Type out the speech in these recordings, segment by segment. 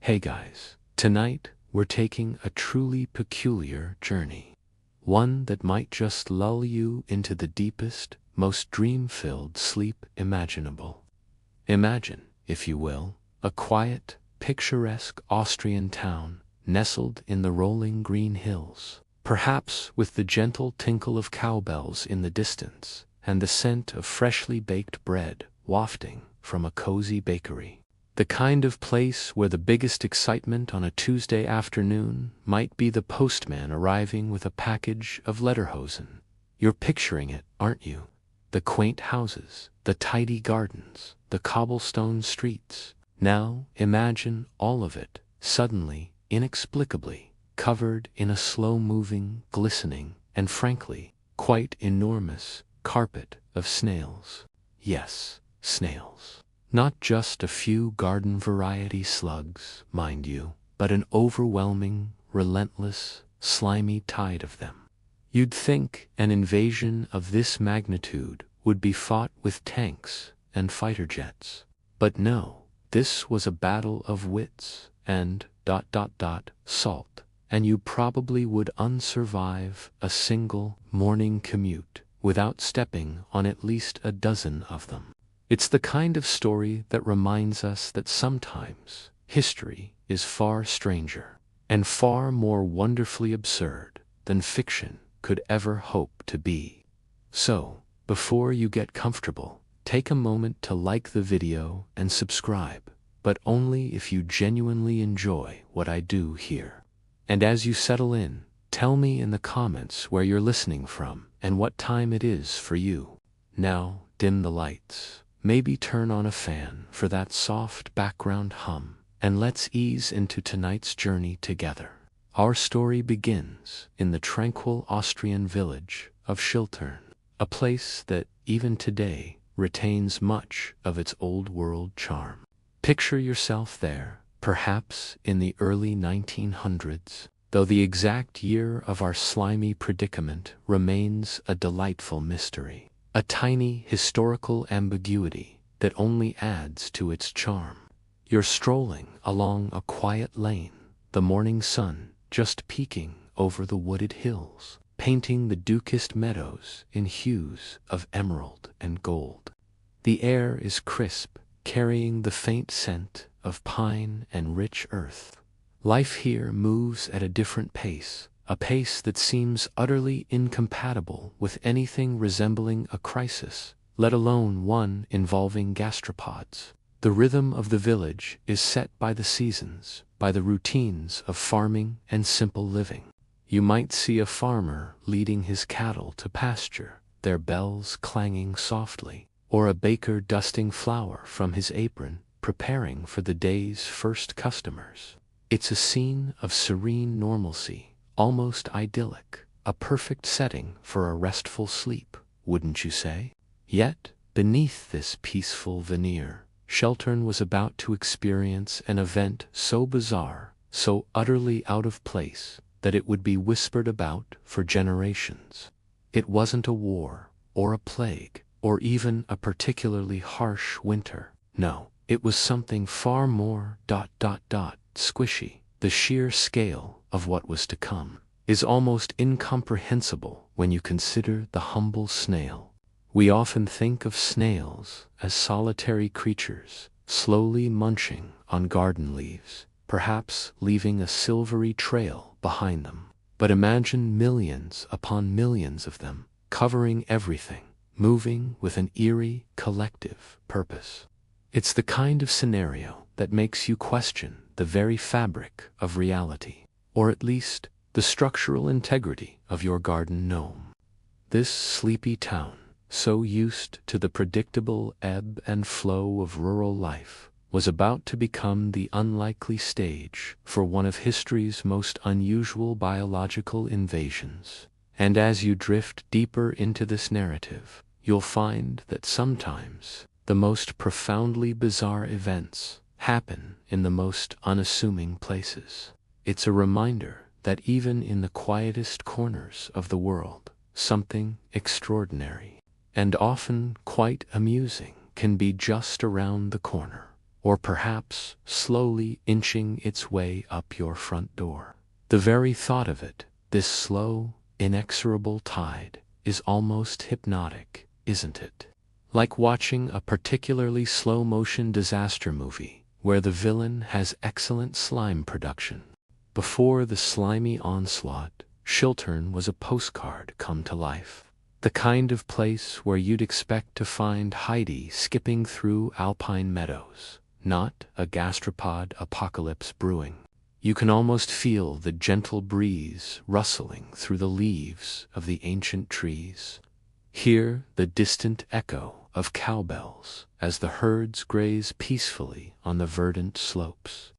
Hey guys, tonight we're taking a truly peculiar journey. One that might just lull you into the deepest, most dream-filled sleep imaginable. Imagine, if you will, a quiet, picturesque Austrian town nestled in the rolling green hills, perhaps with the gentle tinkle of cowbells in the distance and the scent of freshly baked bread wafting from a cozy bakery. The kind of place where the biggest excitement on a Tuesday afternoon might be the postman arriving with a package of lederhosen. You're picturing it, aren't you? The quaint houses, the tidy gardens, the cobblestone streets. Now imagine all of it, suddenly, inexplicably, covered in a slow-moving, glistening, and frankly, quite enormous carpet of snails. Yes, snails. Not just a few garden-variety slugs, mind you, but an overwhelming, relentless, slimy tide of them. You'd think an invasion of this magnitude would be fought with tanks and fighter jets. But no, this was a battle of wits and ... salt, and you probably would unsurvive a single morning commute without stepping on at least a dozen of them. It's the kind of story that reminds us that sometimes history is far stranger and far more wonderfully absurd than fiction could ever hope to be. So, before you get comfortable, take a moment to like the video and subscribe, but only if you genuinely enjoy what I do here. And as you settle in, tell me in the comments where you're listening from and what time it is for you. Now, dim the lights. Maybe turn on a fan for that soft background hum, and let's ease into tonight's journey together. Our story begins in the tranquil Austrian village of Schiltern, a place that, even today, retains much of its old-world charm. Picture yourself there, perhaps in the early 1900s, though the exact year of our slimy predicament remains a delightful mystery. A tiny historical ambiguity that only adds to its charm. You're strolling along a quiet lane, the morning sun just peeking over the wooded hills, painting the dukest meadows in hues of emerald and gold. The air is crisp, carrying the faint scent of pine and rich earth. Life here moves at a different pace, a pace that seems utterly incompatible with anything resembling a crisis, let alone one involving gastropods. The rhythm of the village is set by the seasons, by the routines of farming and simple living. You might see a farmer leading his cattle to pasture, their bells clanging softly, or a baker dusting flour from his apron, preparing for the day's first customers. It's a scene of serene normalcy, almost idyllic, a perfect setting for a restful sleep, wouldn't you say? Yet, beneath this peaceful veneer, Schiltern was about to experience an event so bizarre, so utterly out of place, that it would be whispered about for generations. It wasn't a war, or a plague, or even a particularly harsh winter. No, it was something far more ... squishy. The sheer scale of what was to come is almost incomprehensible when you consider the humble snail. We often think of snails as solitary creatures, slowly munching on garden leaves, perhaps leaving a silvery trail behind them. But imagine millions upon millions of them, covering everything, moving with an eerie, collective purpose. It's the kind of scenario that makes you question the very fabric of reality, or at least the structural integrity of your garden gnome. This sleepy town, so used to the predictable ebb and flow of rural life, was about to become the unlikely stage for one of history's most unusual biological invasions. And as you drift deeper into this narrative, you'll find that sometimes the most profoundly bizarre events happen in the most unassuming places. It's a reminder that even in the quietest corners of the world, something extraordinary, and often quite amusing, can be just around the corner. or perhaps slowly inching its way up your front door. The very thought of it, this slow, inexorable tide, is almost hypnotic, isn't it? Like watching a particularly slow-motion disaster movie, where the villain has excellent slime production. Before the slimy onslaught, Chiltern was a postcard come to life. The kind of place where you'd expect to find Heidi skipping through alpine meadows, not a gastropod apocalypse brewing. You can almost feel the gentle breeze rustling through the leaves of the ancient trees. Hear the distant echo of cowbells as the herds graze peacefully on the verdant slopes.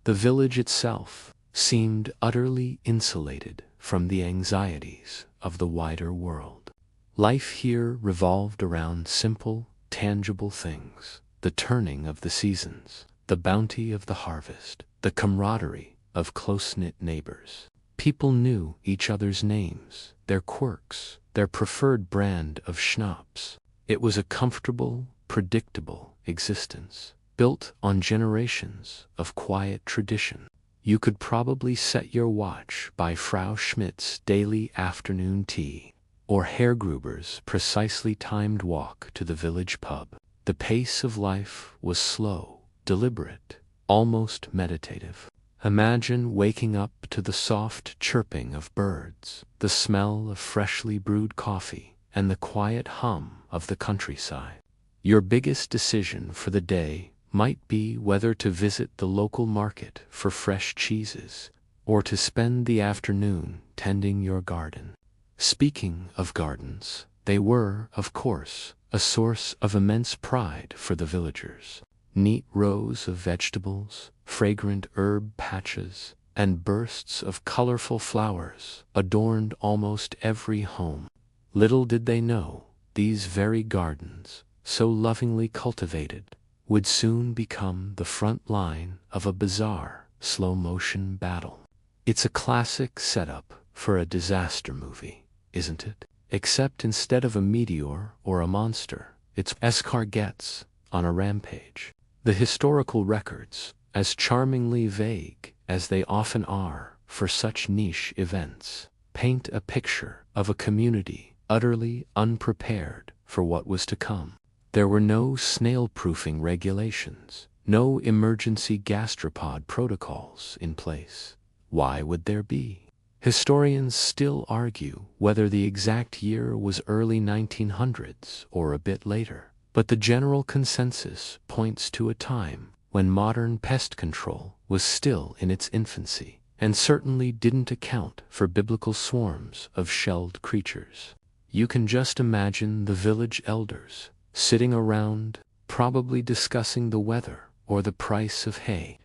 The village itself seemed utterly insulated from the anxieties of the wider world. Life here revolved around simple, tangible things: the turning of the seasons, the bounty of the harvest, the camaraderie of close-knit neighbors. People knew each other's names, their quirks, their preferred brand of schnapps. It was a comfortable, predictable existence, built on generations of quiet tradition. You could probably set your watch by Frau Schmidt's daily afternoon tea, or Herr Gruber's precisely timed walk to the village pub. The pace of life was slow, deliberate, almost meditative. Imagine waking up to the soft chirping of birds, the smell of freshly brewed coffee, and the quiet hum of the countryside. Your biggest decision for the day might be whether to visit the local market for fresh cheeses, or to spend the afternoon tending your garden. Speaking of gardens, they were, of course, a source of immense pride for the villagers. Neat rows of vegetables, fragrant herb patches, and bursts of colorful flowers adorned almost every home. Little did they know, these very gardens, so lovingly cultivated, would soon become the front line of a bizarre, slow-motion battle. It's a classic setup for a disaster movie, isn't it? Except instead of a meteor or a monster, it's escargots on a rampage. The historical records, as charmingly vague as they often are for such niche events, paint a picture of a community utterly unprepared for what was to come. There were no snail-proofing regulations, no emergency gastropod protocols in place. Why would there be? Historians still argue whether the exact year was early 1900s or a bit later, but the general consensus points to a time when modern pest control was still in its infancy, and certainly didn't account for biblical swarms of shelled creatures. You can just imagine the village elders sitting around, probably discussing the weather or the price of hay,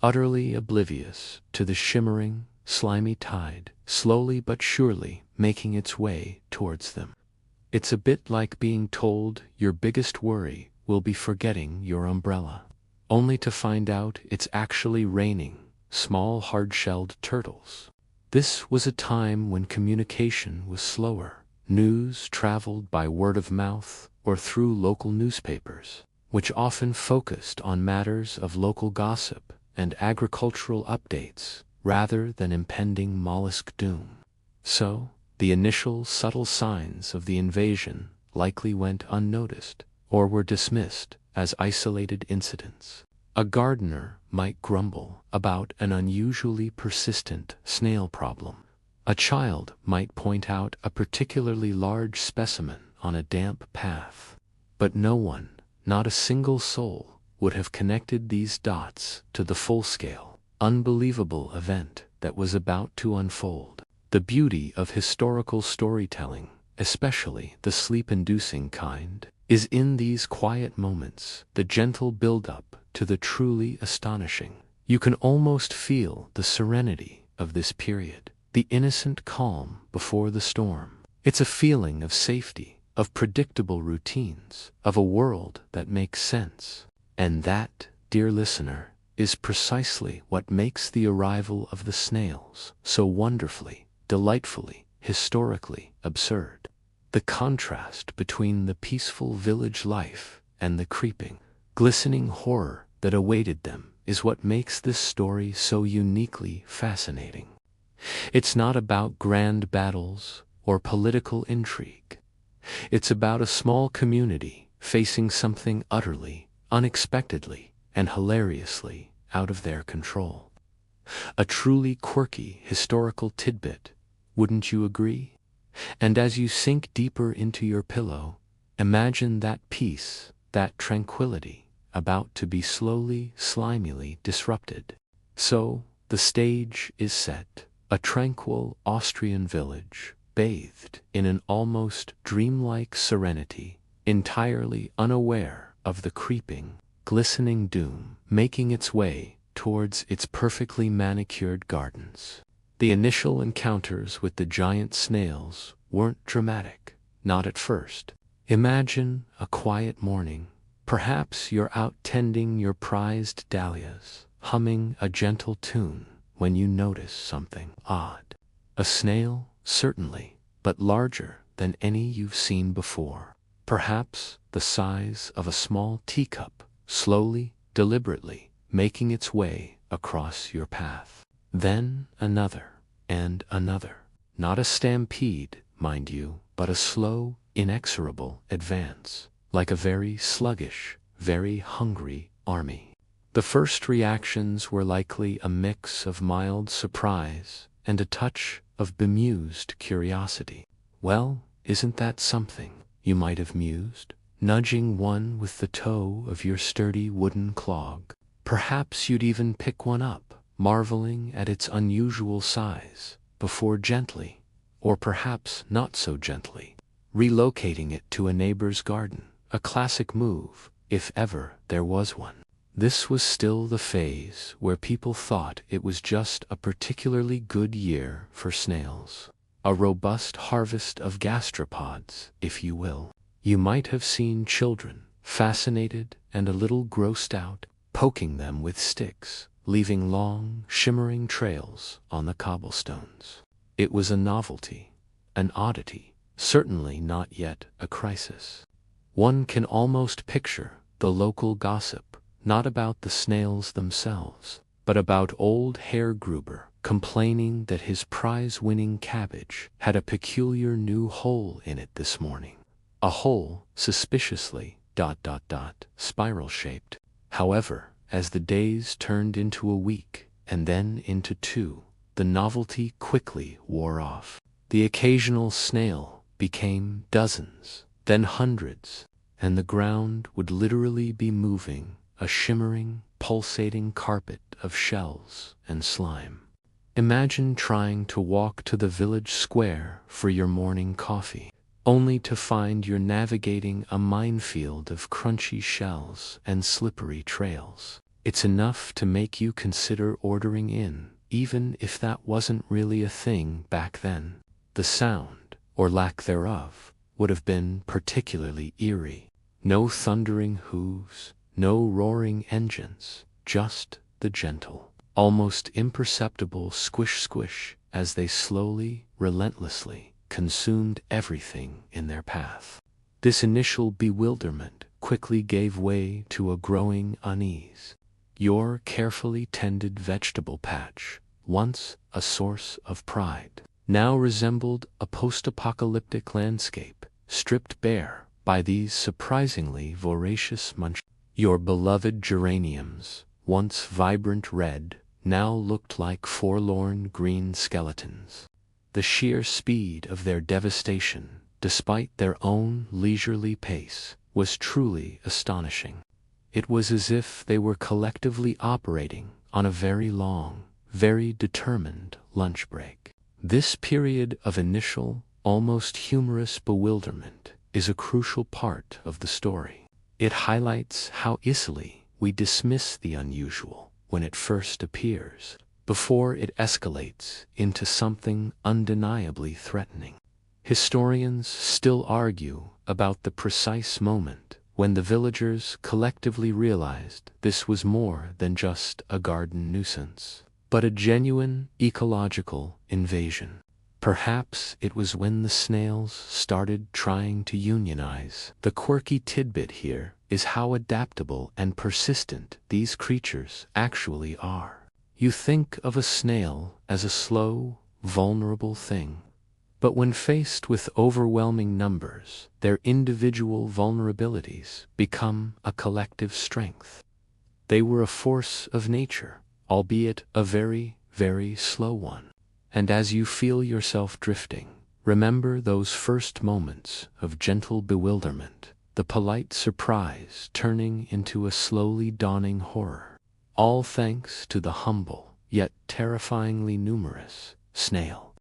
utterly oblivious to the shimmering, slimy tide slowly but surely making its way towards them. It's a bit like being told your biggest worry will be forgetting your umbrella, only to find out it's actually raining small hard-shelled turtles. This was a time when communication was slower. News traveled by word of mouth or through local newspapers, which often focused on matters of local gossip and agricultural updates rather than impending mollusk doom. So, the initial subtle signs of the invasion likely went unnoticed or were dismissed as isolated incidents. A gardener might grumble about an unusually persistent snail problem. A child might point out a particularly large specimen on a damp path. But no one, not a single soul, would have connected these dots to the full-scale, unbelievable event that was about to unfold. The beauty of historical storytelling, especially the sleep-inducing kind, is in these quiet moments, the gentle build-up to the truly astonishing. You can almost feel the serenity of this period, the innocent calm before the storm. It's a feeling of safety, of predictable routines, of a world that makes sense. And that, dear listener, is precisely what makes the arrival of the snails so wonderfully, delightfully, historically absurd. The contrast between the peaceful village life and the creeping, glistening horror that awaited them is what makes this story so uniquely fascinating. It's not about grand battles or political intrigue. It's about a small community facing something utterly, unexpectedly, and hilariously out of their control. A truly quirky historical tidbit, wouldn't you agree? And as you sink deeper into your pillow, imagine that peace, that tranquility, about to be slowly, slimily disrupted. So, the stage is set, a tranquil Austrian village, bathed in an almost dreamlike serenity, entirely unaware of the creeping, glistening doom making its way towards its perfectly manicured gardens. The initial encounters with the giant snails weren't dramatic, not at first. Imagine a quiet morning. Perhaps you're out tending your prized dahlias, humming a gentle tune, when you notice something odd. A snail, certainly, but larger than any you've seen before. Perhaps the size of a small teacup, slowly, deliberately, making its way across your path. Then another, and another. Not a stampede, mind you, but a slow, inexorable advance, like a very sluggish, very hungry army. The first reactions were likely a mix of mild surprise and a touch of bemused curiosity. Well, isn't that something, you might have mused, nudging one with the toe of your sturdy wooden clog. Perhaps you'd even pick one up, marveling at its unusual size, before gently, or perhaps not so gently, relocating it to a neighbor's garden, a classic move, if ever there was one. This was still the phase where people thought it was just a particularly good year for snails. A robust harvest of gastropods, if you will. You might have seen children, fascinated and a little grossed out, poking them with sticks, leaving long, shimmering trails on the cobblestones. It was a novelty, an oddity, certainly not yet a crisis. One can almost picture the local gossip, not about the snails themselves, but about old Herr Gruber complaining that his prize-winning cabbage had a peculiar new hole in it this morning. A hole suspiciously spiral-shaped. However, as the days turned into a week, and then into two, the novelty quickly wore off. The occasional snail became dozens, then hundreds, and the ground would literally be moving, a shimmering, pulsating carpet of shells and slime. Imagine trying to walk to the village square for your morning coffee, only to find you're navigating a minefield of crunchy shells and slippery trails. It's enough to make you consider ordering in, even if that wasn't really a thing back then. The sound, or lack thereof, would have been particularly eerie. No thundering hooves, no roaring engines, just the gentle, almost imperceptible squish-squish as they slowly, relentlessly consumed everything in their path. This initial bewilderment quickly gave way to a growing unease. Your carefully tended vegetable patch, once a source of pride, now resembled a post-apocalyptic landscape, stripped bare by these surprisingly voracious munchers. Your beloved geraniums, once vibrant red, now looked like forlorn green skeletons. The sheer speed of their devastation, despite their own leisurely pace, was truly astonishing. It was as if they were collectively operating on a very long, very determined lunch break. This period of initial, almost humorous bewilderment is a crucial part of the story. It highlights how easily we dismiss the unusual when it first appears, before it escalates into something undeniably threatening. Historians still argue about the precise moment when the villagers collectively realized this was more than just a garden nuisance, but a genuine ecological invasion. Perhaps it was when the snails started trying to unionize. The quirky tidbit here is how adaptable and persistent these creatures actually are. You think of a snail as a slow, vulnerable thing, but when faced with overwhelming numbers, their individual vulnerabilities become a collective strength. They were a force of nature, albeit a very, very slow one. And as you feel yourself drifting, remember those first moments of gentle bewilderment, the polite surprise turning into a slowly dawning horror. All thanks to the humble, yet terrifyingly numerous, snail.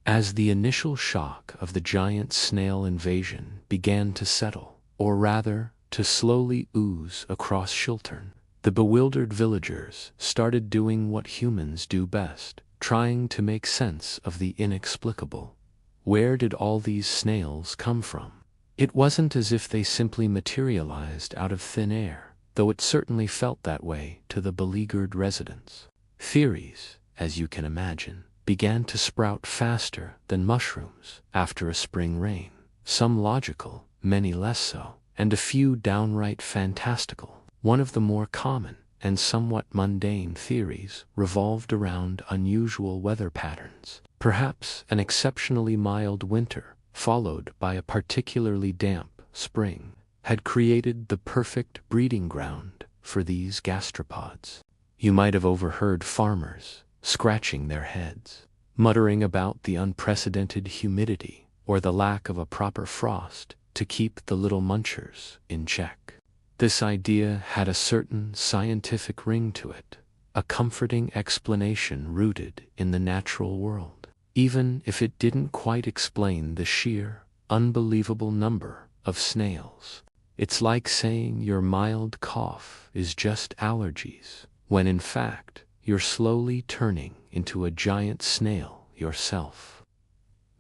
As the initial shock of the giant snail invasion began to settle, or rather, to slowly ooze across Chiltern, the bewildered villagers started doing what humans do best, trying to make sense of the inexplicable. Where did all these snails come from? It wasn't as if they simply materialized out of thin air, though it certainly felt that way to the beleaguered residents. Theories, as you can imagine, began to sprout faster than mushrooms after a spring rain. Some logical, many less so, and a few downright fantastical. One of the more common and somewhat mundane theories revolved around unusual weather patterns. Perhaps an exceptionally mild winter, followed by a particularly damp spring, had created the perfect breeding ground for these gastropods. You might have overheard farmers scratching their heads, muttering about the unprecedented humidity or the lack of a proper frost to keep the little munchers in check. This idea had a certain scientific ring to it, a comforting explanation rooted in the natural world, even if it didn't quite explain the sheer, unbelievable number of snails. It's like saying your mild cough is just allergies, when in fact you're slowly turning into a giant snail yourself.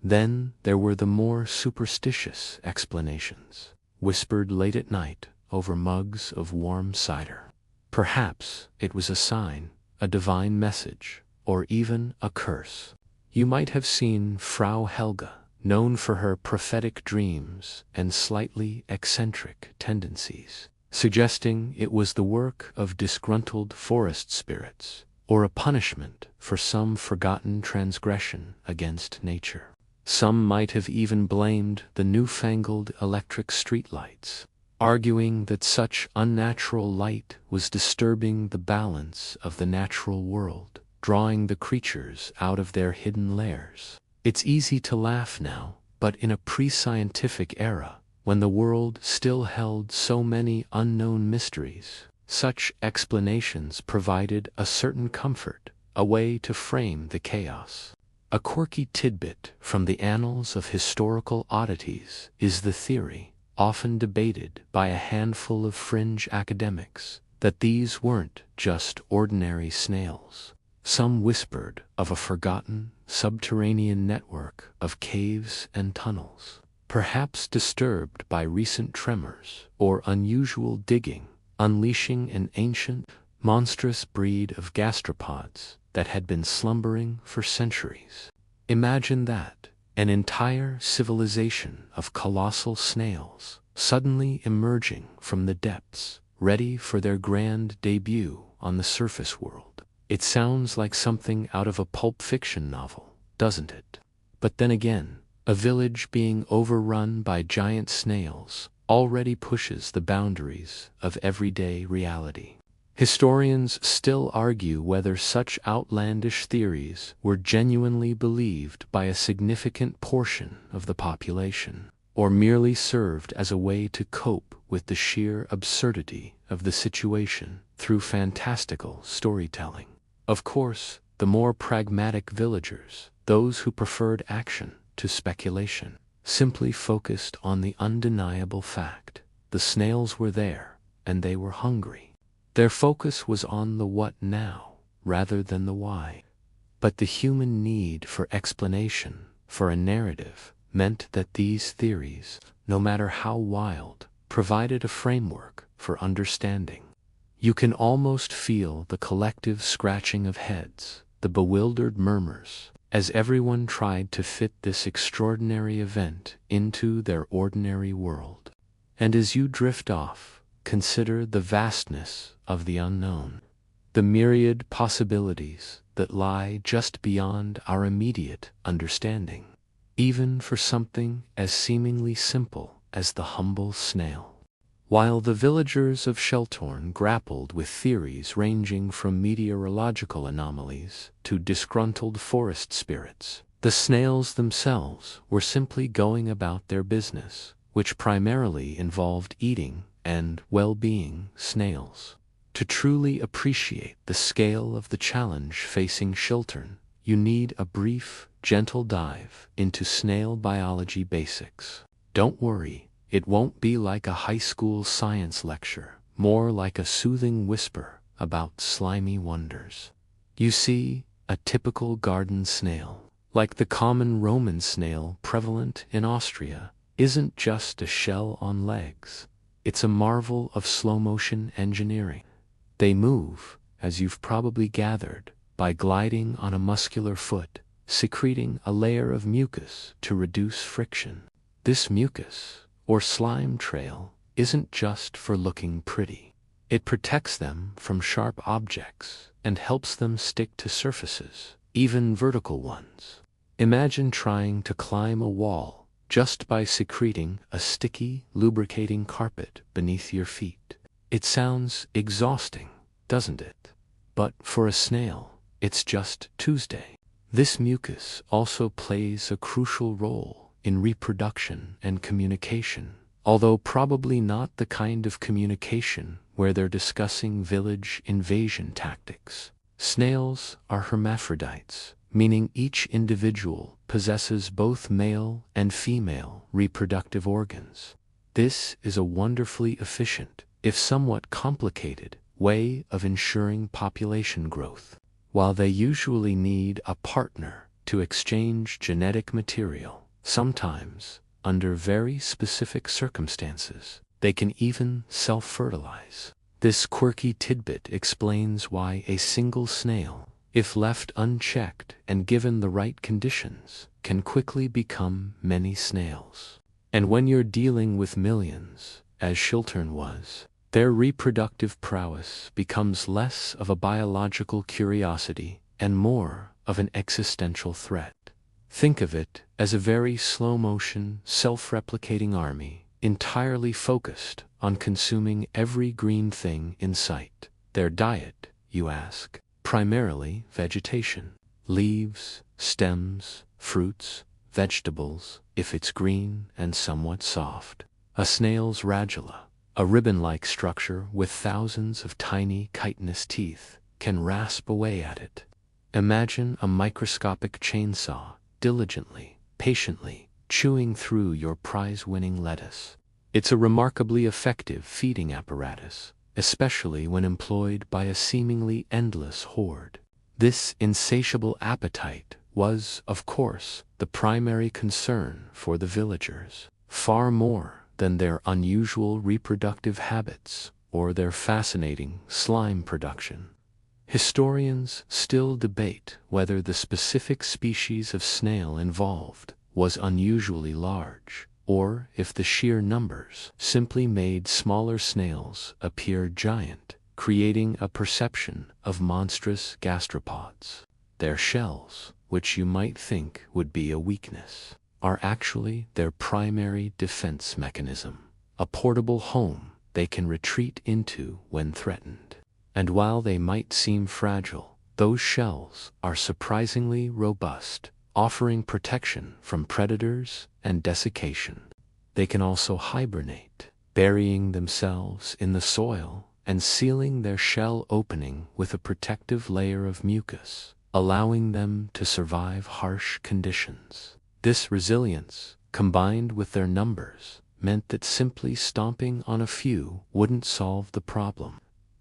Then there were the more superstitious explanations, whispered late at night over mugs of warm cider. Perhaps it was a sign, a divine message, or even a curse. You might have seen Frau Helga, known for her prophetic dreams and slightly eccentric tendencies, suggesting it was the work of disgruntled forest spirits, or a punishment for some forgotten transgression against nature. Some might have even blamed the newfangled electric streetlights, arguing that such unnatural light was disturbing the balance of the natural world, drawing the creatures out of their hidden lairs. It's easy to laugh now, but in a pre-scientific era, when the world still held so many unknown mysteries, such explanations provided a certain comfort, a way to frame the chaos. A quirky tidbit from the annals of historical oddities is the theory, often debated by a handful of fringe academics, that these weren't just ordinary snails. Some whispered of a forgotten, subterranean network of caves and tunnels, perhaps disturbed by recent tremors or unusual digging, unleashing an ancient, monstrous breed of gastropods that had been slumbering for centuries. Imagine that. An entire civilization of colossal snails suddenly emerging from the depths, ready for their grand debut on the surface world. It sounds like something out of a pulp fiction novel, doesn't it? But then again, a village being overrun by giant snails already pushes the boundaries of everyday reality. Historians still argue whether such outlandish theories were genuinely believed by a significant portion of the population, or merely served as a way to cope with the sheer absurdity of the situation through fantastical storytelling. Of course, the more pragmatic villagers, those who preferred action to speculation, simply focused on the undeniable fact: the snails were there, and they were hungry. Their focus was on the what now, rather than the why. But the human need for explanation, for a narrative, meant that these theories, no matter how wild, provided a framework for understanding. You can almost feel the collective scratching of heads, the bewildered murmurs, as everyone tried to fit this extraordinary event into their ordinary world. And as you drift off, consider the vastness of the unknown, the myriad possibilities that lie just beyond our immediate understanding, even for something as seemingly simple as the humble snail. While the villagers of Sheltorne grappled with theories ranging from meteorological anomalies to disgruntled forest spirits, the snails themselves were simply going about their business, which primarily involved eating and well-being snails. To truly appreciate the scale of the challenge facing Sheltorne, you need a brief, gentle dive into snail biology basics. Don't worry, it won't be like a high school science lecture, more like a soothing whisper about slimy wonders. You see, a typical garden snail, like the common Roman snail prevalent in Austria, isn't just a shell on legs. It's a marvel of slow-motion engineering. They move, as you've probably gathered, by gliding on a muscular foot, secreting a layer of mucus to reduce friction. This mucus, or slime trail, isn't just for looking pretty. It protects them from sharp objects and helps them stick to surfaces, even vertical ones. Imagine trying to climb a wall just by secreting a sticky, lubricating carpet beneath your feet. It sounds exhausting, doesn't it? But for a snail, it's just Tuesday. This mucus also plays a crucial role in reproduction and communication, although probably not the kind of communication where they're discussing village invasion tactics. Snails are hermaphrodites, meaning each individual possesses both male and female reproductive organs. This is a wonderfully efficient, if somewhat complicated, way of ensuring population growth. While they usually need a partner to exchange genetic material, sometimes, under very specific circumstances, they can even self-fertilize. This quirky tidbit explains why a single snail, if left unchecked and given the right conditions, can quickly become many snails. And when you're dealing with millions, as Sheltorne was, their reproductive prowess becomes less of a biological curiosity and more of an existential threat. Think of it as a very slow-motion, self-replicating army, entirely focused on consuming every green thing in sight. Their diet, you ask? Primarily vegetation. Leaves, stems, fruits, vegetables, if it's green and somewhat soft. A snail's radula, a ribbon-like structure with thousands of tiny chitinous teeth, can rasp away at it. Imagine a microscopic chainsaw diligently, patiently, chewing through your prize-winning lettuce. It's a remarkably effective feeding apparatus, especially when employed by a seemingly endless horde. This insatiable appetite was, of course, the primary concern for the villagers, far more than their unusual reproductive habits or their fascinating slime production. Historians still debate whether the specific species of snail involved was unusually large, or if the sheer numbers simply made smaller snails appear giant, creating a perception of monstrous gastropods. Their shells, which you might think would be a weakness, are actually their primary defense mechanism, a portable home they can retreat into when threatened. And while they might seem fragile, those shells are surprisingly robust, offering protection from predators and desiccation. They can also hibernate, burying themselves in the soil and sealing their shell opening with a protective layer of mucus, allowing them to survive harsh conditions. This resilience, combined with their numbers, meant that simply stomping on a few wouldn't solve the problem.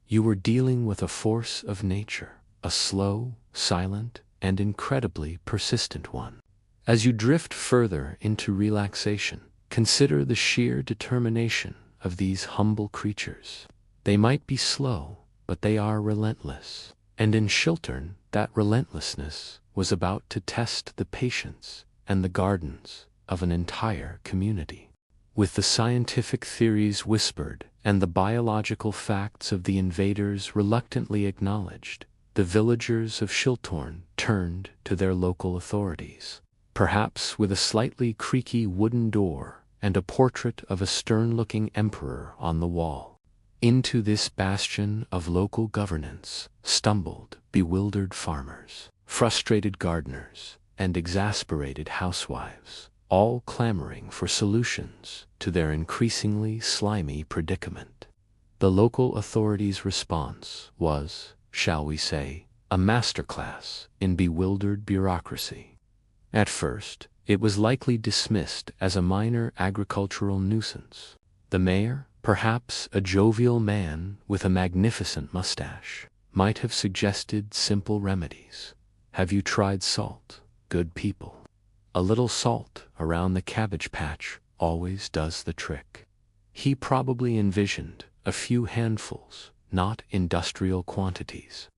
You were dealing with a force of nature, a slow, silent, and incredibly persistent one. As you drift further into relaxation, consider the sheer determination of these humble creatures. They might be slow, but they are relentless. And in Sheltorne, that relentlessness was about to test the patience and the gardens of an entire community. With the scientific theories whispered and the biological facts of the invaders reluctantly acknowledged, the villagers of Shiltorn turned to their local authorities. Perhaps with a slightly creaky wooden door and a portrait of a stern-looking emperor on the wall. Into this bastion of local governance stumbled bewildered farmers, frustrated gardeners, and exasperated housewives, all clamoring for solutions to their increasingly slimy predicament. The local authorities' response was, shall we say, a masterclass in bewildered bureaucracy. At first, it was likely dismissed as a minor agricultural nuisance. The mayor, perhaps a jovial man with a magnificent mustache, might have suggested simple remedies. Have you tried salt, good people? A little salt around the cabbage patch always does the trick. He probably envisioned a few handfuls, not industrial quantities.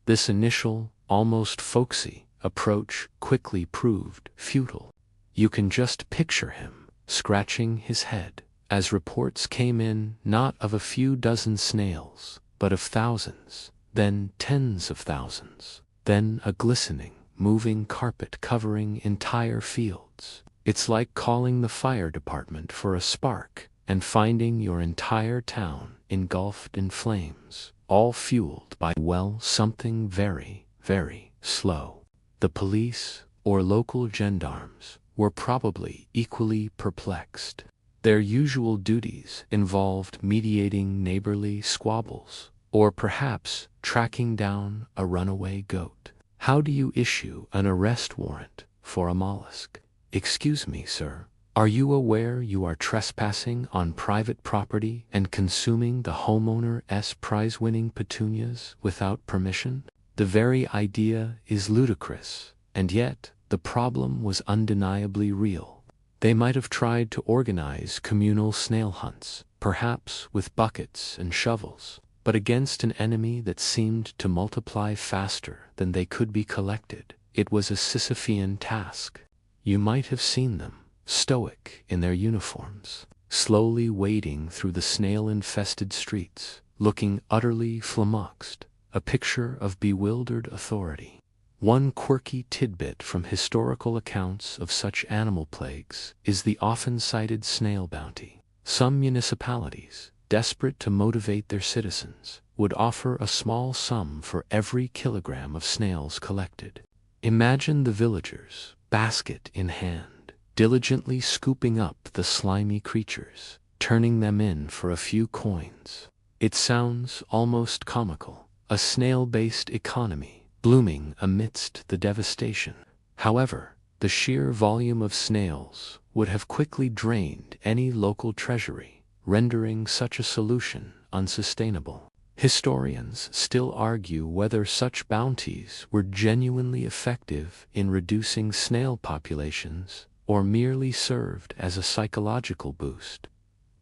This initial, almost folksy approach quickly proved futile. You can just picture him scratching his head as reports came in not of a few dozen snails, but of thousands, then tens of thousands, then a glistening, moving carpet covering entire fields. It's like calling the fire department for a spark and finding your entire town engulfed in flames, all fueled by, well, something very, very slow. The police, or local gendarmes, were probably equally perplexed. Their usual duties involved mediating neighborly squabbles, or perhaps tracking down a runaway goat. How do you issue an arrest warrant for a mollusk? Excuse me, sir. Are you aware you are trespassing on private property and consuming the homeowner's prize-winning petunias without permission? The very idea is ludicrous, and yet the problem was undeniably real. They might have tried to organize communal snail hunts, perhaps with buckets and shovels, but against an enemy that seemed to multiply faster than they could be collected, it was a Sisyphean task. You might have seen them, stoic in their uniforms, slowly wading through the snail-infested streets, looking utterly flummoxed, a picture of bewildered authority. One quirky tidbit from historical accounts of such animal plagues is the often-cited snail bounty. Some municipalities, desperate to motivate their citizens, would offer a small sum for every kilogram of snails collected. Imagine the villagers, basket in hand, diligently scooping up the slimy creatures, turning them in for a few coins. It sounds almost comical, a snail-based economy blooming amidst the devastation. However, the sheer volume of snails would have quickly drained any local treasury, rendering such a solution unsustainable. Historians still argue whether such bounties were genuinely effective in reducing snail populations or merely served as a psychological boost.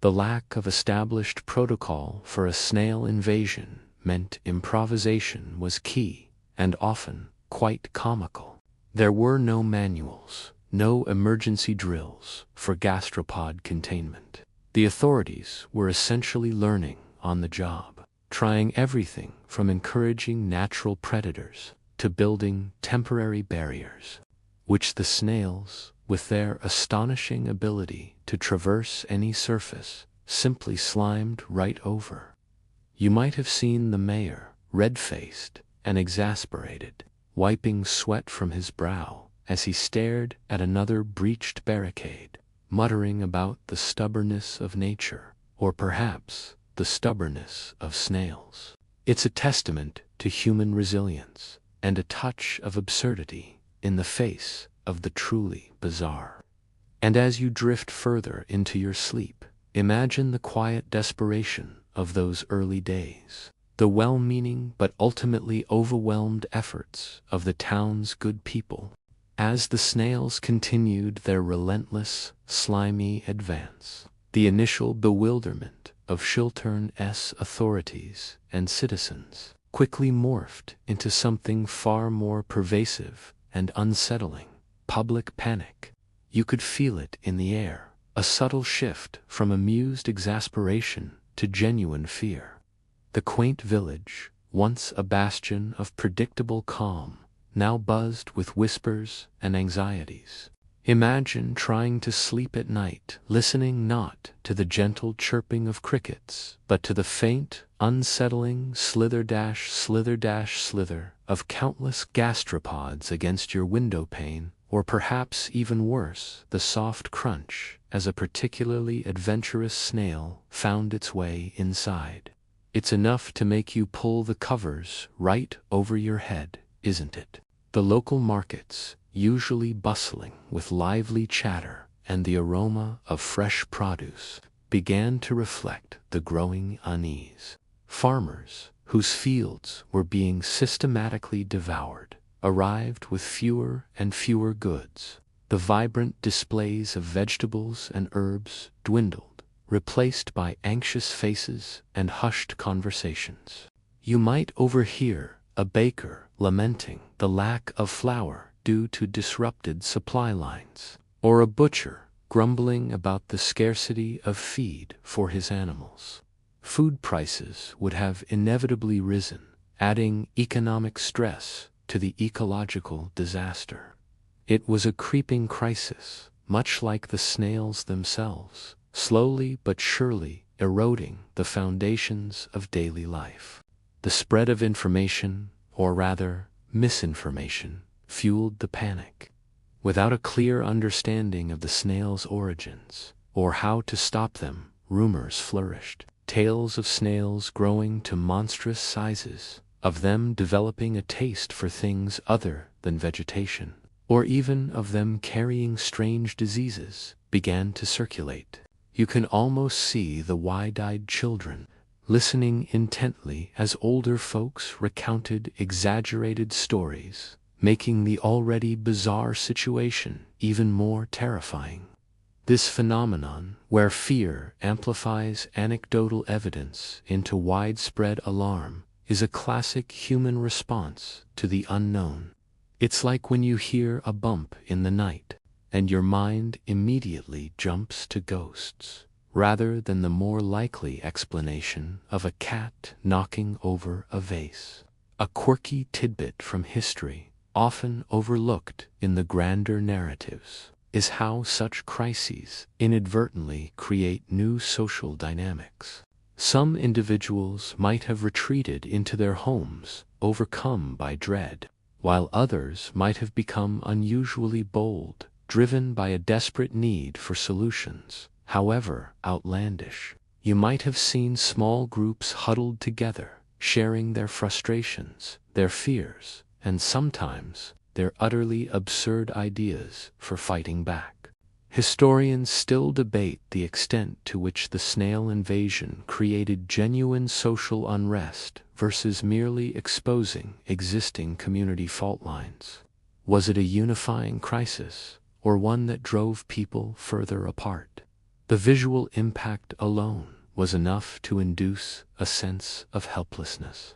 The lack of established protocol for a snail invasion meant improvisation was key, and often quite comical. There were no manuals, no emergency drills for gastropod containment. The authorities were essentially learning on the job, trying everything from encouraging natural predators to building temporary barriers, which the snails, with their astonishing ability to traverse any surface, simply slimed right over. You might have seen the mayor, red-faced and exasperated, wiping sweat from his brow as he stared at another breached barricade, muttering about the stubbornness of nature, or perhaps the stubbornness of snails. It's a testament to human resilience and a touch of absurdity in the face of the truly bizarre. And as you drift further into your sleep, imagine the quiet desperation of those early days, the well-meaning but ultimately overwhelmed efforts of the town's good people, as the snails continued their relentless, slimy advance. The initial bewilderment of Shiltern's authorities and citizens quickly morphed into something far more pervasive and unsettling: public panic. You could feel it in the air, a subtle shift from amused exasperation to genuine fear. The quaint village, once a bastion of predictable calm, now buzzed with whispers and anxieties. Imagine trying to sleep at night, listening not to the gentle chirping of crickets, but to the faint, unsettling slither of countless gastropods against your window pane, or perhaps even worse, the soft crunch as a particularly adventurous snail found its way inside. It's enough to make you pull the covers right over your head, isn't it? The local markets, usually bustling with lively chatter and the aroma of fresh produce, began to reflect the growing unease. Farmers, whose fields were being systematically devoured, arrived with fewer and fewer goods. The vibrant displays of vegetables and herbs dwindled, replaced by anxious faces and hushed conversations. You might overhear a baker lamenting the lack of flour due to disrupted supply lines, or a butcher grumbling about the scarcity of feed for his animals. Food prices would have inevitably risen, adding economic stress to the ecological disaster. It was a creeping crisis, much like the snails themselves, slowly but surely eroding the foundations of daily life. The spread of information, or rather misinformation, fueled the panic. Without a clear understanding of the snails' origins, or how to stop them, rumors flourished. Tales of snails growing to monstrous sizes, of them developing a taste for things other than vegetation, or even of them carrying strange diseases, began to circulate. You can almost see the wide-eyed children listening intently as older folks recounted exaggerated stories, making the already bizarre situation even more terrifying. This phenomenon, where fear amplifies anecdotal evidence into widespread alarm, is a classic human response to the unknown. It's like when you hear a bump in the night, and your mind immediately jumps to ghosts, rather than the more likely explanation of a cat knocking over a vase. A quirky tidbit from history, often overlooked in the grander narratives, is how such crises inadvertently create new social dynamics. Some individuals might have retreated into their homes, overcome by dread, while others might have become unusually bold, driven by a desperate need for solutions, however outlandish. You might have seen small groups huddled together, sharing their frustrations, their fears, and sometimes their utterly absurd ideas for fighting back. Historians still debate the extent to which the snail invasion created genuine social unrest versus merely exposing existing community fault lines. Was it a unifying crisis, or one that drove people further apart? The visual impact alone was enough to induce a sense of helplessness.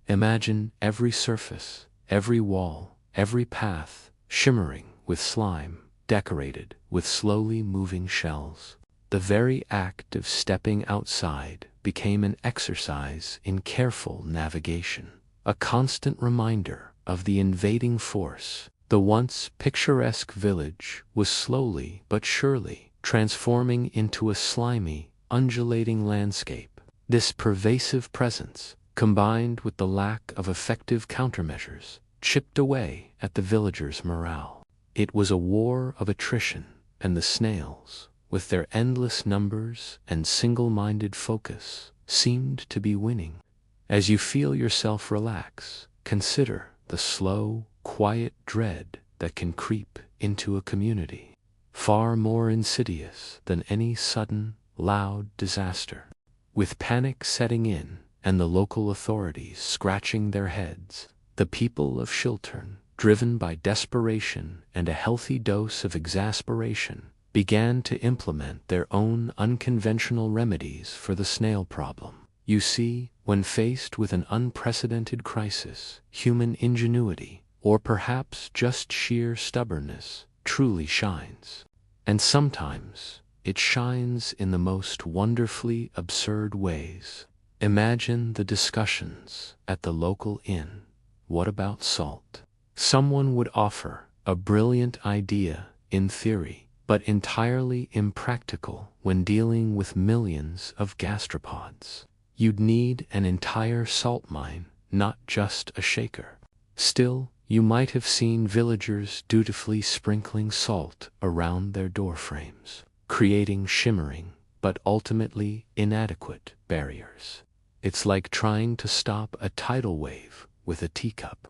Imagine every surface, every wall, every path shimmering with slime, decorated with slowly moving shells. The very act of stepping outside became an exercise in careful navigation, a constant reminder of the invading force. The once picturesque village was slowly but surely transforming into a slimy, undulating landscape. This pervasive presence, combined with the lack of effective countermeasures, chipped away at the villagers' morale. It was a war of attrition, and the snails, with their endless numbers and single-minded focus, seemed to be winning. As you feel yourself relax, consider the slow, quiet dread that can creep into a community, far more insidious than any sudden, loud disaster. With panic setting in and the local authorities scratching their heads, the people of Chiltern, driven by desperation and a healthy dose of exasperation, began to implement their own unconventional remedies for the snail problem. You see, when faced with an unprecedented crisis, human ingenuity, or perhaps just sheer stubbornness, truly shines. And sometimes, it shines in the most wonderfully absurd ways. Imagine the discussions at the local inn. What about salt? Someone would offer a brilliant idea in theory, but entirely impractical when dealing with millions of gastropods. You'd need an entire salt mine, not just a shaker. Still, you might have seen villagers dutifully sprinkling salt around their doorframes, creating shimmering, but ultimately inadequate barriers. It's like trying to stop a tidal wave with a teacup.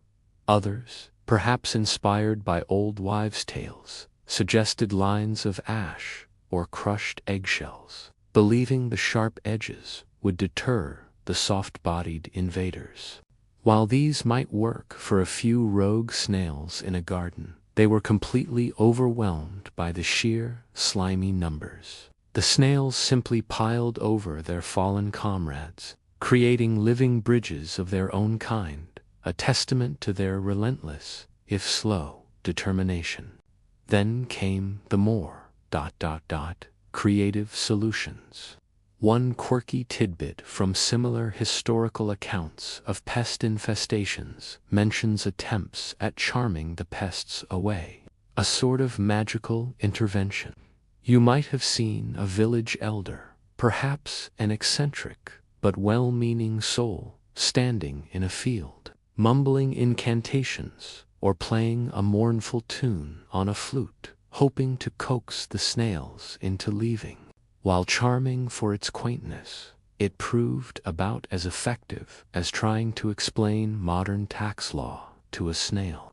Others, perhaps inspired by old wives' tales, suggested lines of ash or crushed eggshells, believing the sharp edges would deter the soft-bodied invaders. While these might work for a few rogue snails in a garden, they were completely overwhelmed by the sheer, slimy numbers. The snails simply piled over their fallen comrades, creating living bridges of their own kind, a testament to their relentless, if slow, determination. Then came the more creative solutions. One quirky tidbit from similar historical accounts of pest infestations mentions attempts at charming the pests away, a sort of magical intervention. You might have seen a village elder, perhaps an eccentric but well-meaning soul, standing in a field, mumbling incantations or playing a mournful tune on a flute, hoping to coax the snails into leaving. While charming for its quaintness, it proved about as effective as trying to explain modern tax law to a snail.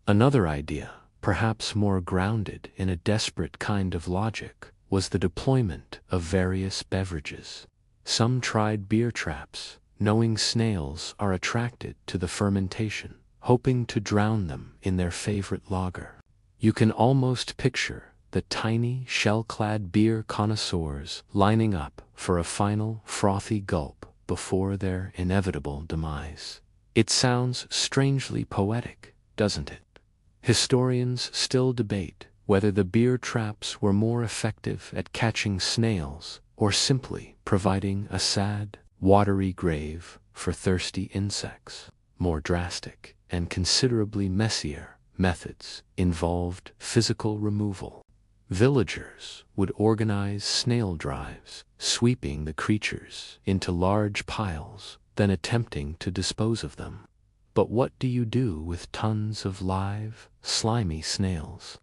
Another idea, perhaps more grounded in a desperate kind of logic, was the deployment of various beverages. Some tried beer traps, knowing snails are attracted to the fermentation, hoping to drown them in their favorite lager. You can almost picture the tiny, shell-clad beer connoisseurs lining up for a final, frothy gulp before their inevitable demise. It sounds strangely poetic, doesn't it? Historians still debate whether the beer traps were more effective at catching snails or simply providing a sad, watery grave for thirsty insects. More drastic and considerably messier methods involved physical removal. Villagers would organize snail drives, sweeping the creatures into large piles, then attempting to dispose of them. But what do you do with tons of live, slimy snails?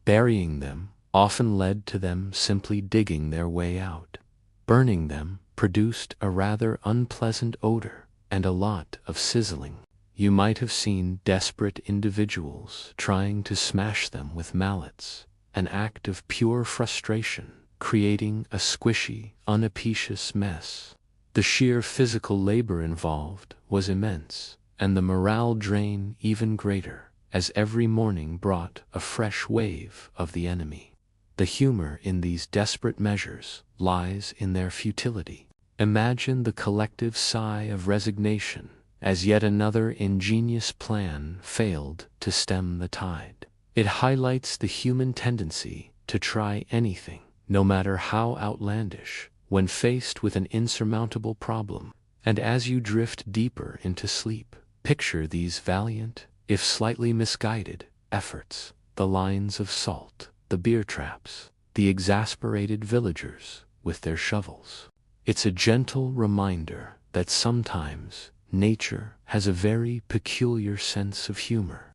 Burying them often led to them simply digging their way out. Burning them produced a rather unpleasant odor and a lot of sizzling. You might have seen desperate individuals trying to smash them with mallets, an act of pure frustration, creating a squishy, unapprecious mess. The sheer physical labor involved was immense, and the morale drain even greater, as every morning brought a fresh wave of the enemy. The humor in these desperate measures lies in their futility. Imagine the collective sigh of resignation as yet another ingenious plan failed to stem the tide. It highlights the human tendency to try anything, no matter how outlandish, when faced with an insurmountable problem. And as you drift deeper into sleep, picture these valiant, if slightly misguided, efforts: the lines of salt, the beer traps, the exasperated villagers with their shovels. It's a gentle reminder that sometimes nature has a very peculiar sense of humor.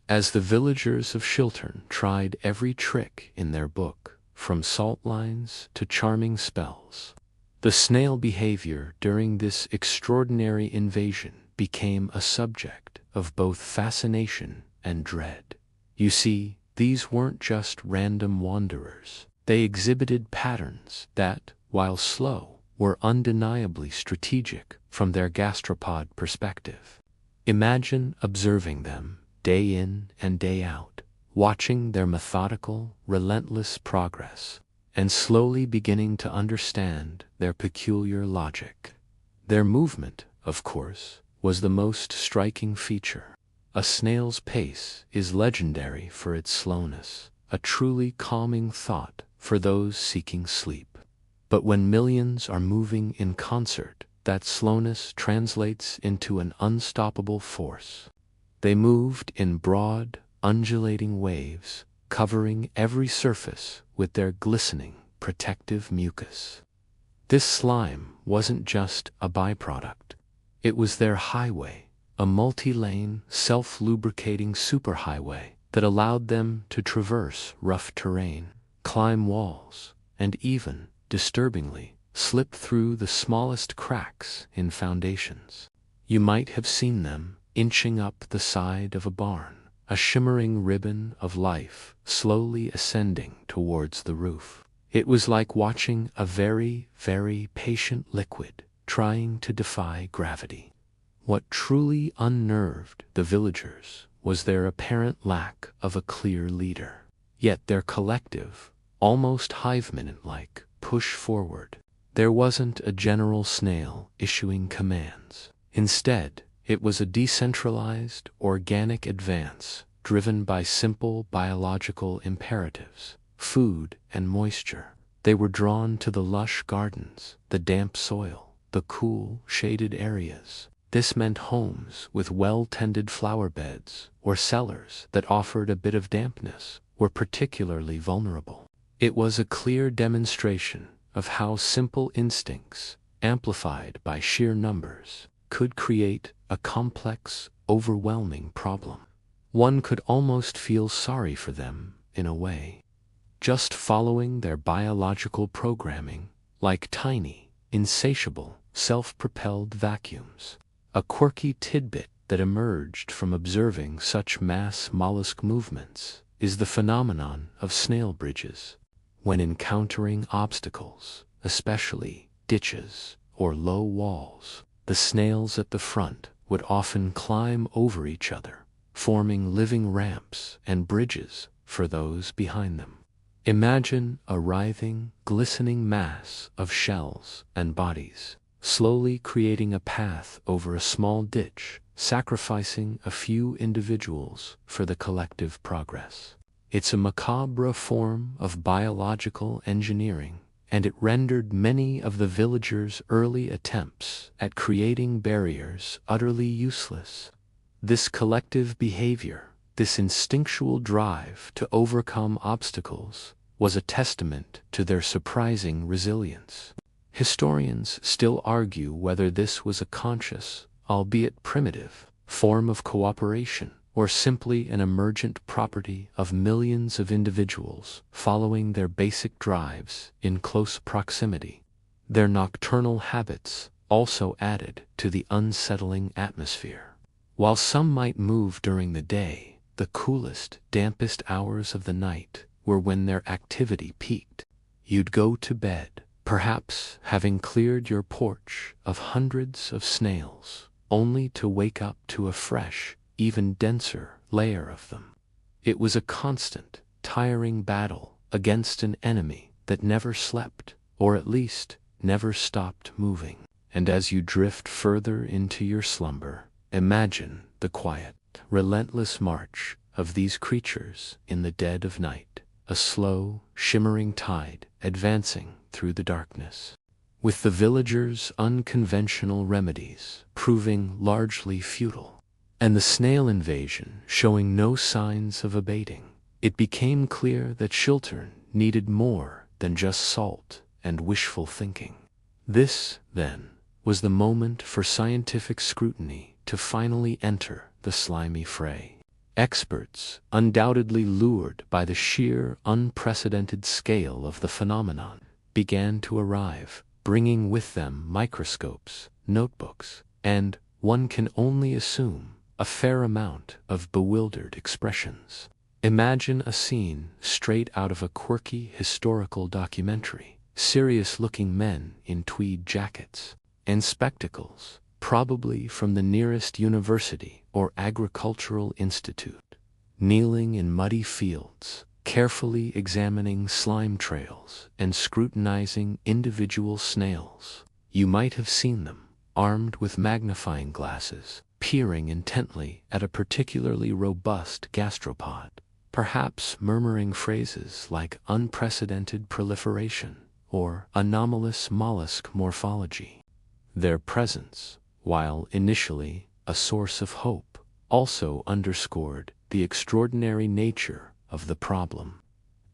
As the villagers of Chiltern tried every trick in their book, from salt lines to charming spells, the snail behavior during this extraordinary invasion became a subject of both fascination and dread. You see, these weren't just random wanderers. They exhibited patterns that, while slow, were undeniably strategic from their gastropod perspective. Imagine observing them day in and day out, watching their methodical, relentless progress, and slowly beginning to understand their peculiar logic. Their movement, of course, was the most striking feature. A snail's pace is legendary for its slowness, a truly calming thought for those seeking sleep. But when millions are moving in concert, that slowness translates into an unstoppable force. They moved in broad, undulating waves, covering every surface with their glistening, protective mucus. This slime wasn't just a byproduct. It was their highway, a multi-lane, self-lubricating superhighway that allowed them to traverse rough terrain, climb walls, and even, disturbingly, slip through the smallest cracks in foundations. You might have seen them inching up the side of a barn, a shimmering ribbon of life slowly ascending towards the roof. It was like watching a very, very patient liquid trying to defy gravity. What truly unnerved the villagers was their apparent lack of a clear leader. Yet their collective, almost hive-minute-like, push forward. There wasn't a general snail issuing commands. Instead, it was a decentralized, organic advance driven by simple biological imperatives: food and moisture. They were drawn to the lush gardens, the damp soil, the cool, shaded areas. This meant homes with well-tended flower beds or cellars that offered a bit of dampness were particularly vulnerable. It was a clear demonstration of how simple instincts, amplified by sheer numbers, could create a complex, overwhelming problem. One could almost feel sorry for them, in a way. Just following their biological programming, like tiny, insatiable, self-propelled vacuums. A quirky tidbit that emerged from observing such mass mollusk movements is the phenomenon of snail bridges. When encountering obstacles, especially ditches or low walls, the snails at the front would often climb over each other, forming living ramps and bridges for those behind them. Imagine a writhing, glistening mass of shells and bodies, slowly creating a path over a small ditch, sacrificing a few individuals for the collective progress. It's a macabre form of biological engineering, and it rendered many of the villagers' early attempts at creating barriers utterly useless. This collective behavior, this instinctual drive to overcome obstacles, was a testament to their surprising resilience. Historians still argue whether this was a conscious, albeit primitive, form of cooperation, or simply an emergent property of millions of individuals following their basic drives in close proximity. Their nocturnal habits also added to the unsettling atmosphere. While some might move during the day, the coolest, dampest hours of the night were when their activity peaked. You'd go to bed, perhaps having cleared your porch of hundreds of snails, only to wake up to a fresh, even denser layer of them. It was a constant, tiring battle against an enemy that never slept, or at least never stopped moving. And as you drift further into your slumber, imagine the quiet, relentless march of these creatures in the dead of night, a slow, shimmering tide advancing through the darkness. With the villagers' unconventional remedies proving largely futile, and the snail invasion showing no signs of abating, it became clear that Chiltern needed more than just salt and wishful thinking. This, then, was the moment for scientific scrutiny to finally enter the slimy fray. Experts, undoubtedly lured by the sheer, unprecedented scale of the phenomenon, began to arrive, bringing with them microscopes, notebooks, and, one can only assume, a fair amount of bewildered expressions. Imagine a scene straight out of a quirky historical documentary. Serious-looking men in tweed jackets and spectacles, probably from the nearest university or agricultural institute, kneeling in muddy fields, carefully examining slime trails and scrutinizing individual snails. You might have seen them, armed with magnifying glasses, peering intently at a particularly robust gastropod, perhaps murmuring phrases like unprecedented proliferation or anomalous mollusk morphology. Their presence, while initially a source of hope, also underscored the extraordinary nature of the problem.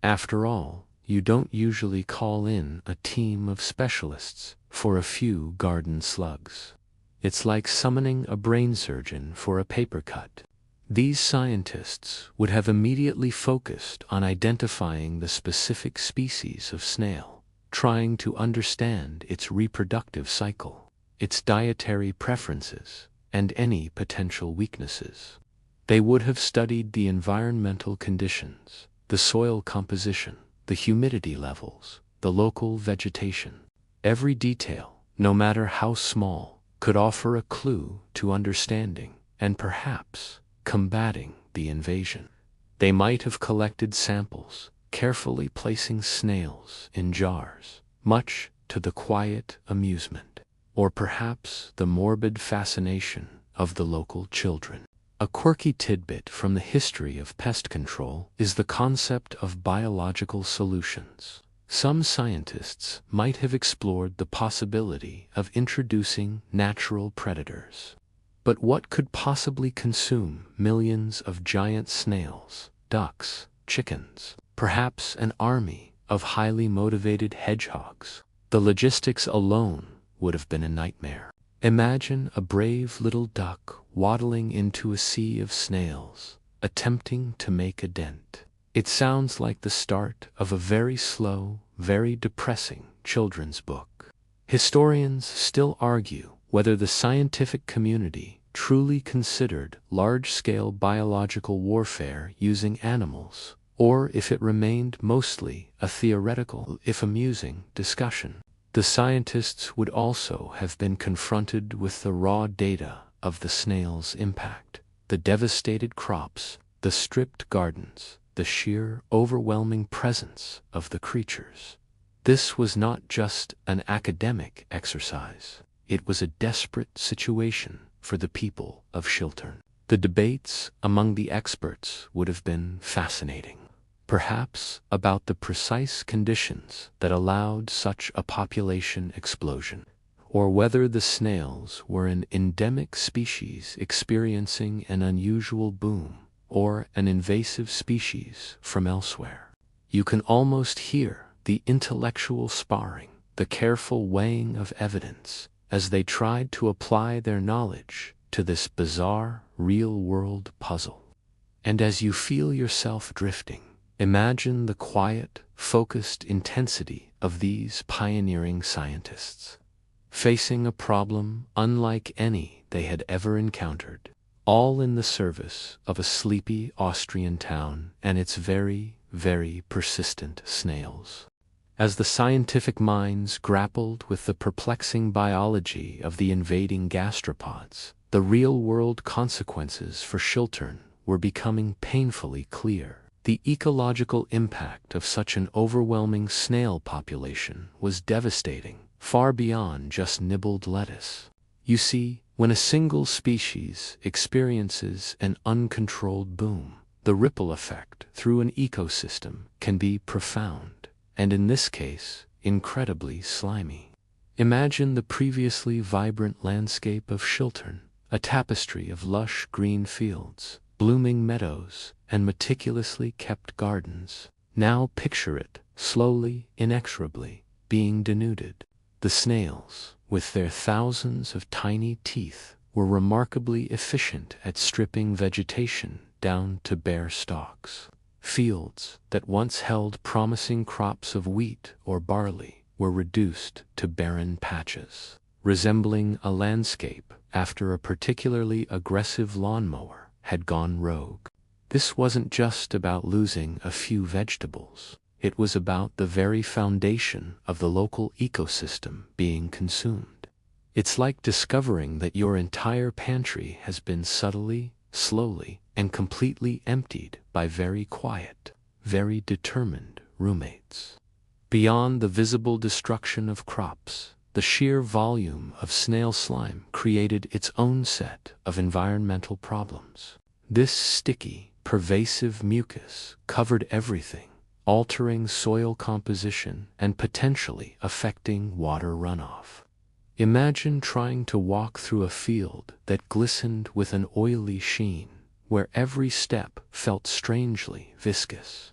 After all, you don't usually call in a team of specialists for a few garden slugs. It's like summoning a brain surgeon for a paper cut. These scientists would have immediately focused on identifying the specific species of snail, trying to understand its reproductive cycle, its dietary preferences, and any potential weaknesses. They would have studied the environmental conditions, the soil composition, the humidity levels, the local vegetation. Every detail, no matter how small, could offer a clue to understanding and perhaps combating the invasion. They might have collected samples, carefully placing snails in jars, much to the quiet amusement, or perhaps the morbid fascination of the local children. A quirky tidbit from the history of pest control is the concept of biological solutions. Some scientists might have explored the possibility of introducing natural predators. But what could possibly consume millions of giant snails, ducks, chickens, perhaps an army of highly motivated hedgehogs? The logistics alone would have been a nightmare. Imagine a brave little duck waddling into a sea of snails, attempting to make a dent. It sounds like the start of a very slow, very depressing children's book. Historians still argue whether the scientific community truly considered large-scale biological warfare using animals, or if it remained mostly a theoretical, if amusing, discussion. The scientists would also have been confronted with the raw data of the snail's impact, the devastated crops, the stripped gardens, the sheer, overwhelming presence of the creatures. This was not just an academic exercise. It was a desperate situation for the people of Chiltern. The debates among the experts would have been fascinating, perhaps about the precise conditions that allowed such a population explosion, or whether the snails were an endemic species experiencing an unusual boom, or an invasive species from elsewhere. You can almost hear the intellectual sparring, the careful weighing of evidence, as they tried to apply their knowledge to this bizarre, real-world puzzle. And as you feel yourself drifting, imagine the quiet, focused intensity of these pioneering scientists, facing a problem unlike any they had ever encountered, all in the service of a sleepy Austrian town and its very, very persistent snails. As the scientific minds grappled with the perplexing biology of the invading gastropods, the real-world consequences for Chiltern were becoming painfully clear. The ecological impact of such an overwhelming snail population was devastating, far beyond just nibbled lettuce. You see, when a single species experiences an uncontrolled boom, the ripple effect through an ecosystem can be profound, and in this case, incredibly slimy. Imagine the previously vibrant landscape of Chiltern, a tapestry of lush green fields, blooming meadows, and meticulously kept gardens. Now picture it, slowly, inexorably, being denuded. The snails, with their thousands of tiny teeth, were remarkably efficient at stripping vegetation down to bare stalks. Fields that once held promising crops of wheat or barley were reduced to barren patches, resembling a landscape after a particularly aggressive lawnmower had gone rogue. This wasn't just about losing a few vegetables. It was about the very foundation of the local ecosystem being consumed. It's like discovering that your entire pantry has been subtly, slowly, and completely emptied by very quiet, very determined roommates. Beyond the visible destruction of crops, the sheer volume of snail slime created its own set of environmental problems. This sticky, pervasive mucus covered everything, altering soil composition and potentially affecting water runoff. Imagine trying to walk through a field that glistened with an oily sheen, where every step felt strangely viscous.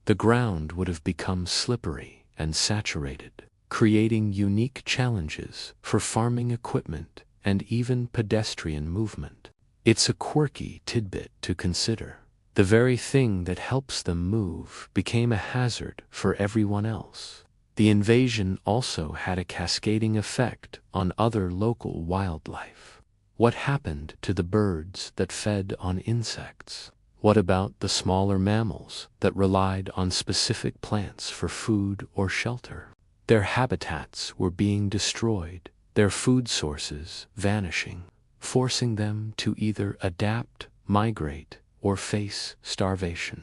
The ground would have become slippery and saturated, creating unique challenges for farming equipment and even pedestrian movement. It's a quirky tidbit to consider. The very thing that helps them move became a hazard for everyone else. The invasion also had a cascading effect on other local wildlife. What happened to the birds that fed on insects? What about the smaller mammals that relied on specific plants for food or shelter? Their habitats were being destroyed, their food sources vanishing, forcing them to either adapt, migrate, or face starvation.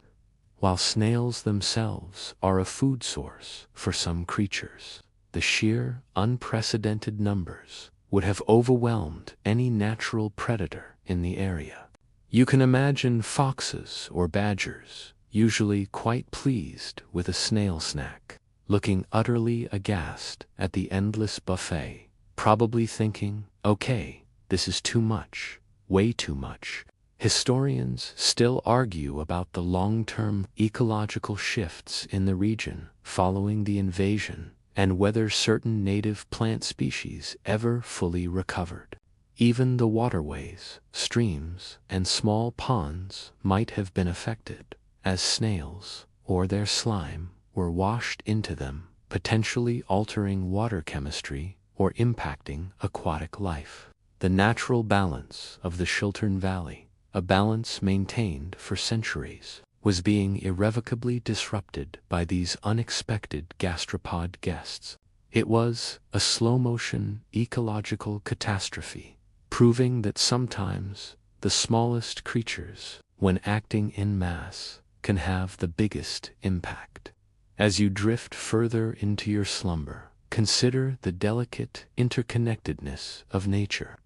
While snails themselves are a food source for some creatures, the sheer, unprecedented numbers would have overwhelmed any natural predator in the area. You can imagine foxes or badgers, usually quite pleased with a snail snack, looking utterly aghast at the endless buffet, probably thinking, okay, this is too much, way too much. Historians still argue about the long-term ecological shifts in the region following the invasion and whether certain native plant species ever fully recovered. Even the waterways, streams, and small ponds might have been affected, as snails, or their slime, were washed into them, potentially altering water chemistry or impacting aquatic life. The natural balance of the Chiltern Valley, a balance maintained for centuries, was being irrevocably disrupted by these unexpected gastropod guests. It was a slow-motion ecological catastrophe, proving that sometimes the smallest creatures, when acting en masse, can have the biggest impact. As you drift further into your slumber, consider the delicate interconnectedness of nature,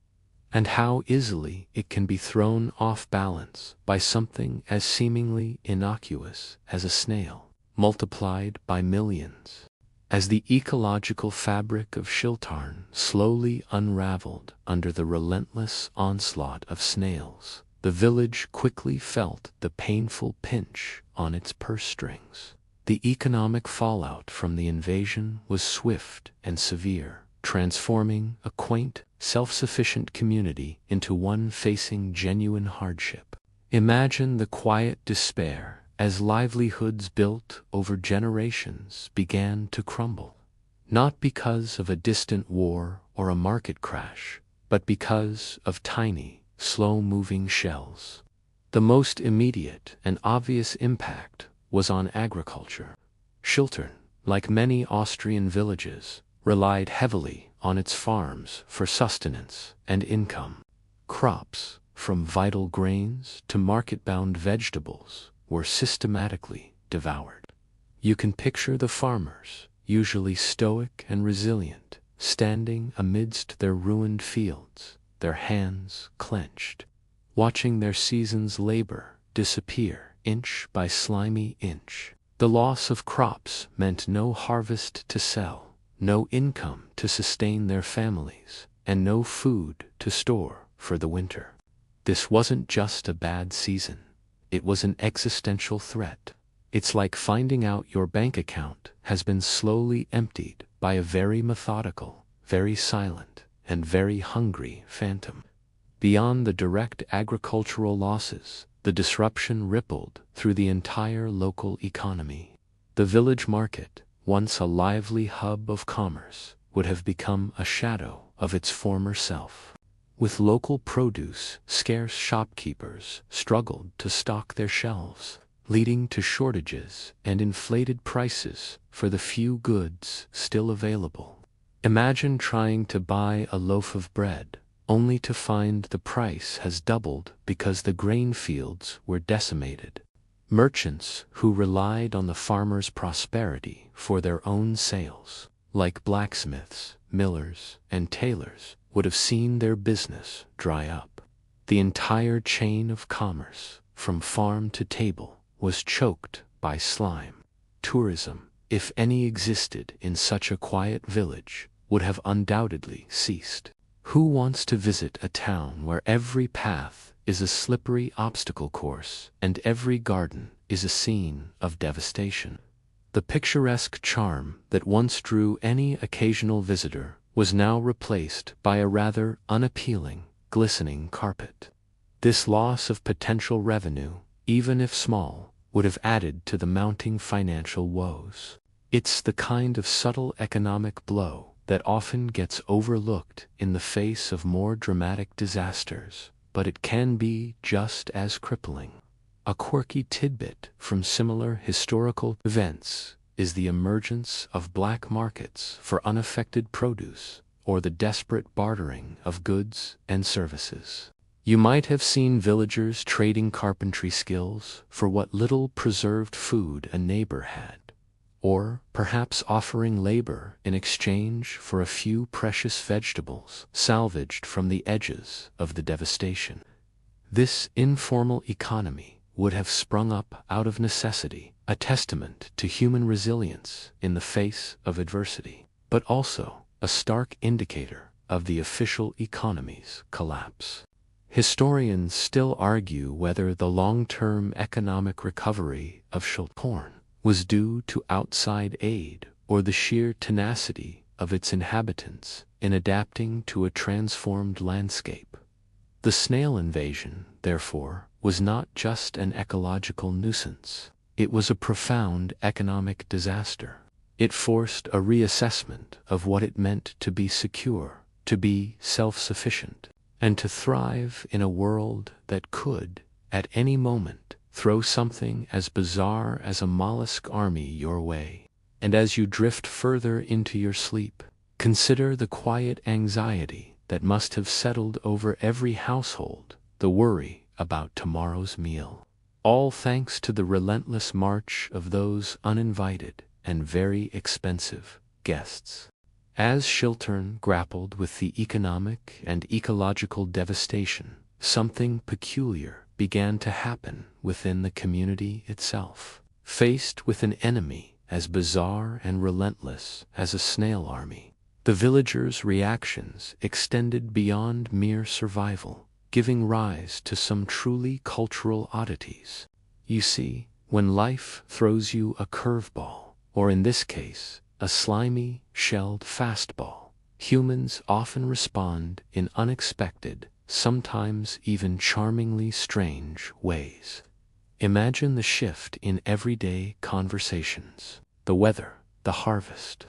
and how easily it can be thrown off balance by something as seemingly innocuous as a snail, multiplied by millions. As the ecological fabric of Chiltern slowly unraveled under the relentless onslaught of snails, the village quickly felt the painful pinch on its purse strings. The economic fallout from the invasion was swift and severe, transforming a quaint, self-sufficient community into one facing genuine hardship. Imagine the quiet despair as livelihoods built over generations began to crumble, not because of a distant war or a market crash, but because of tiny, slow-moving shells. The most immediate and obvious impact was on agriculture. Chiltern, like many Austrian villages, relied heavily on its farms for sustenance and income. Crops, from vital grains to market-bound vegetables, were systematically devoured. You can picture the farmers, usually stoic and resilient, standing amidst their ruined fields, their hands clenched, watching their season's labor disappear inch by slimy inch. The loss of crops meant no harvest to sell, no income to sustain their families, and no food to store for the winter. This wasn't just a bad season. It was an existential threat. It's like finding out your bank account has been slowly emptied by a very methodical, very silent, and very hungry phantom. Beyond the direct agricultural losses, the disruption rippled through the entire local economy. The village market, once a lively hub of commerce, would have become a shadow of its former self. With local produce, scarce shopkeepers struggled to stock their shelves, leading to shortages and inflated prices for the few goods still available. Imagine trying to buy a loaf of bread, only to find the price has doubled because the grain fields were decimated. Merchants who relied on the farmers' prosperity for their own sales, like blacksmiths, millers, and tailors, would have seen their business dry up. The entire chain of commerce, from farm to table, was choked by slime. Tourism, if any existed in such a quiet village, would have undoubtedly ceased. Who wants to visit a town where every path is a slippery obstacle course and every garden is a scene of devastation? The picturesque charm that once drew any occasional visitor was now replaced by a rather unappealing, glistening carpet. This loss of potential revenue, even if small, would have added to the mounting financial woes. It's the kind of subtle economic blow that often gets overlooked in the face of more dramatic disasters, but it can be just as crippling. A quirky tidbit from similar historical events is the emergence of black markets for unaffected produce, or the desperate bartering of goods and services. You might have seen villagers trading carpentry skills for what little preserved food a neighbor had, or perhaps offering labor in exchange for a few precious vegetables salvaged from the edges of the devastation. This informal economy would have sprung up out of necessity, a testament to human resilience in the face of adversity, but also a stark indicator of the official economy's collapse. Historians still argue whether the long-term economic recovery of Shilporn was due to outside aid or the sheer tenacity of its inhabitants in adapting to a transformed landscape. The snail invasion, therefore, was not just an ecological nuisance. It was a profound economic disaster. It forced a reassessment of what it meant to be secure, to be self-sufficient, and to thrive in a world that could, at any moment, throw something as bizarre as a mollusk army your way. And as you drift further into your sleep, consider the quiet anxiety that must have settled over every household, the worry about tomorrow's meal. All thanks to the relentless march of those uninvited and very expensive guests. As Shiltern grappled with the economic and ecological devastation, something peculiar began to happen within the community itself. Faced with an enemy as bizarre and relentless as a snail army, the villagers' reactions extended beyond mere survival, giving rise to some truly cultural oddities. You see, when life throws you a curveball, or in this case, a slimy, shelled fastball, humans often respond in unexpected, sometimes even charmingly strange ways. Imagine the shift in everyday conversations, the weather, the harvest.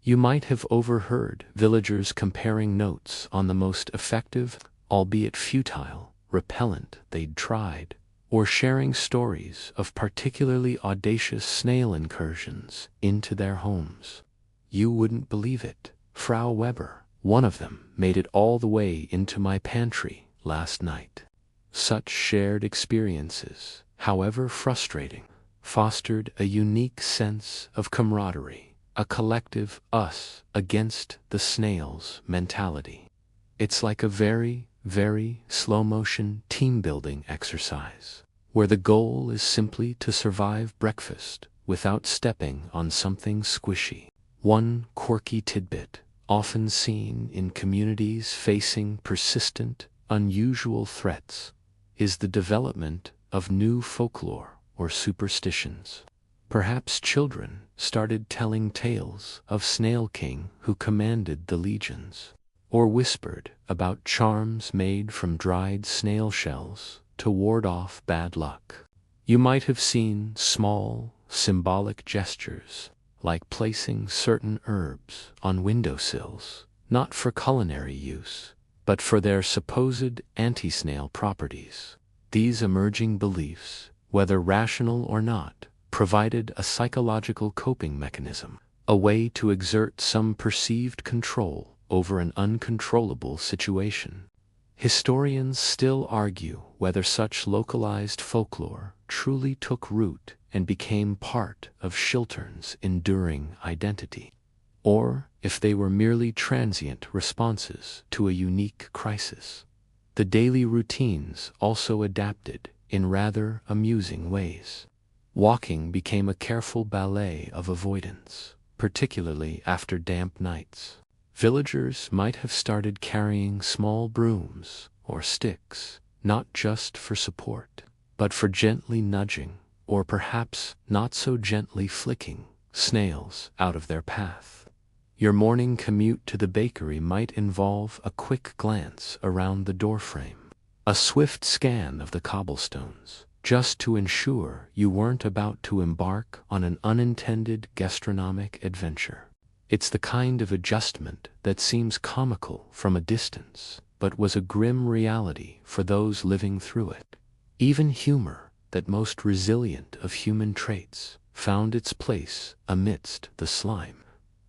You might have overheard villagers comparing notes on the most effective, albeit futile, repellent they'd tried, or sharing stories of particularly audacious snail incursions into their homes. You wouldn't believe it, Frau Weber, one of them made it all the way into my pantry last night. Such shared experiences, however frustrating, fostered a unique sense of camaraderie, a collective us against the snails mentality. It's like a very, very slow-motion team-building exercise, where the goal is simply to survive breakfast without stepping on something squishy. One quirky tidbit, often seen in communities facing persistent, unusual threats, is the development of new folklore or superstitions. Perhaps children started telling tales of Snail King who commanded the legions, or whispered about charms made from dried snail shells to ward off bad luck. You might have seen small, symbolic gestures, like placing certain herbs on windowsills, not for culinary use, but for their supposed anti-snail properties. These emerging beliefs, whether rational or not, provided a psychological coping mechanism, a way to exert some perceived control over an uncontrollable situation. Historians still argue whether such localized folklore truly took root and became part of Shiltern's enduring identity, or if they were merely transient responses to a unique crisis. The daily routines also adapted, in rather amusing ways. Walking became a careful ballet of avoidance, particularly after damp nights. Villagers might have started carrying small brooms or sticks, not just for support, but for gently nudging, or perhaps not so gently flicking, snails out of their path. Your morning commute to the bakery might involve a quick glance around the doorframe, a swift scan of the cobblestones, just to ensure you weren't about to embark on an unintended gastronomic adventure. It's the kind of adjustment that seems comical from a distance, but was a grim reality for those living through it. Even humor, that most resilient of human traits, found its place amidst the slime.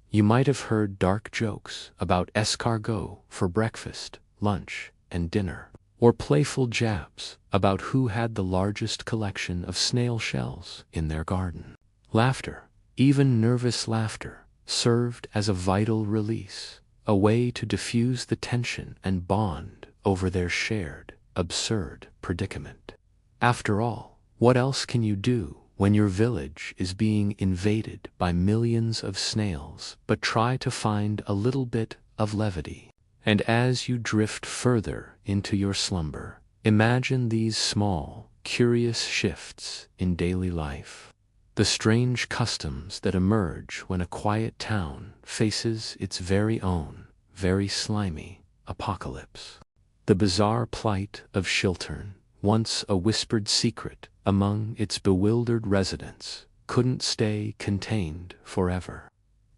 You might have heard dark jokes about escargot for breakfast, lunch, and dinner, or playful jabs about who had the largest collection of snail shells in their garden. Laughter, even nervous laughter, served as a vital release, a way to diffuse the tension and bond over their shared, absurd predicament. After all, what else can you do when your village is being invaded by millions of snails but try to find a little bit of levity? And as you drift further into your slumber, imagine these small, curious shifts in daily life. The strange customs that emerge when a quiet town faces its very own, very slimy apocalypse. The bizarre plight of Chiltern, once a whispered secret among its bewildered residents, couldn't stay contained forever.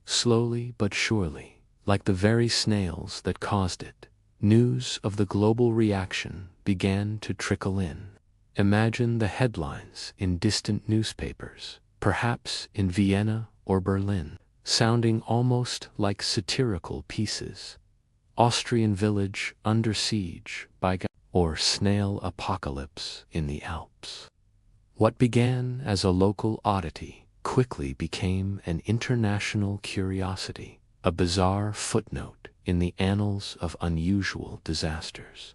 Slowly but surely, like the very snails that caused it, news of the global reaction began to trickle in. Imagine the headlines in distant newspapers, perhaps in Vienna or Berlin, sounding almost like satirical pieces. Austrian village under siege by or snail apocalypse in the Alps. What began as a local oddity quickly became an international curiosity, a bizarre footnote in the annals of unusual disasters.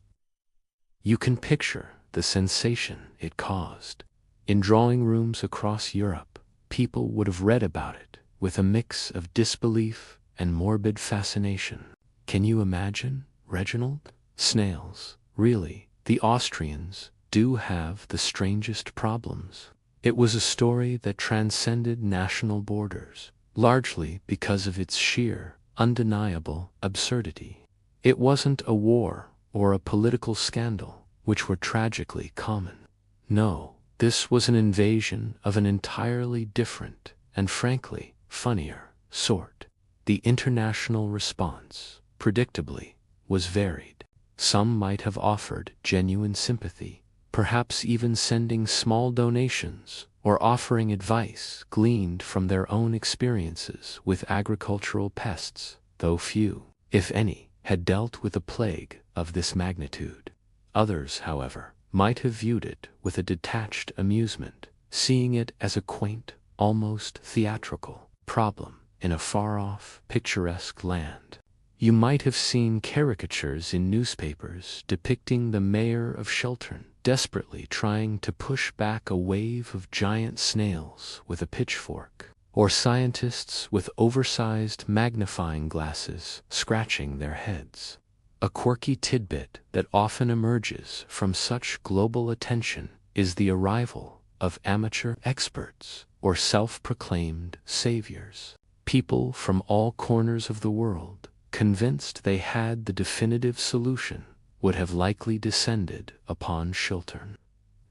You can picture the sensation it caused. In drawing rooms across Europe, people would have read about it with a mix of disbelief and morbid fascination. Can you imagine, Reginald? Snails, really, the Austrians do have the strangest problems. It was a story that transcended national borders, largely because of its sheer, undeniable absurdity. It wasn't a war or a political scandal, which were tragically common. No, this was an invasion of an entirely different and frankly funnier sort. The international response, predictably, was varied. Some might have offered genuine sympathy, perhaps even sending small donations or offering advice gleaned from their own experiences with agricultural pests, though few, if any, had dealt with a plague of this magnitude. Others, however, might have viewed it with a detached amusement, seeing it as a quaint, almost theatrical problem in a far-off, picturesque land. You might have seen caricatures in newspapers depicting the mayor of Chiltern desperately trying to push back a wave of giant snails with a pitchfork, or scientists with oversized magnifying glasses scratching their heads. A quirky tidbit that often emerges from such global attention is the arrival of amateur experts or self-proclaimed saviors. People from all corners of the world, convinced they had the definitive solution, would have likely descended upon Chiltern.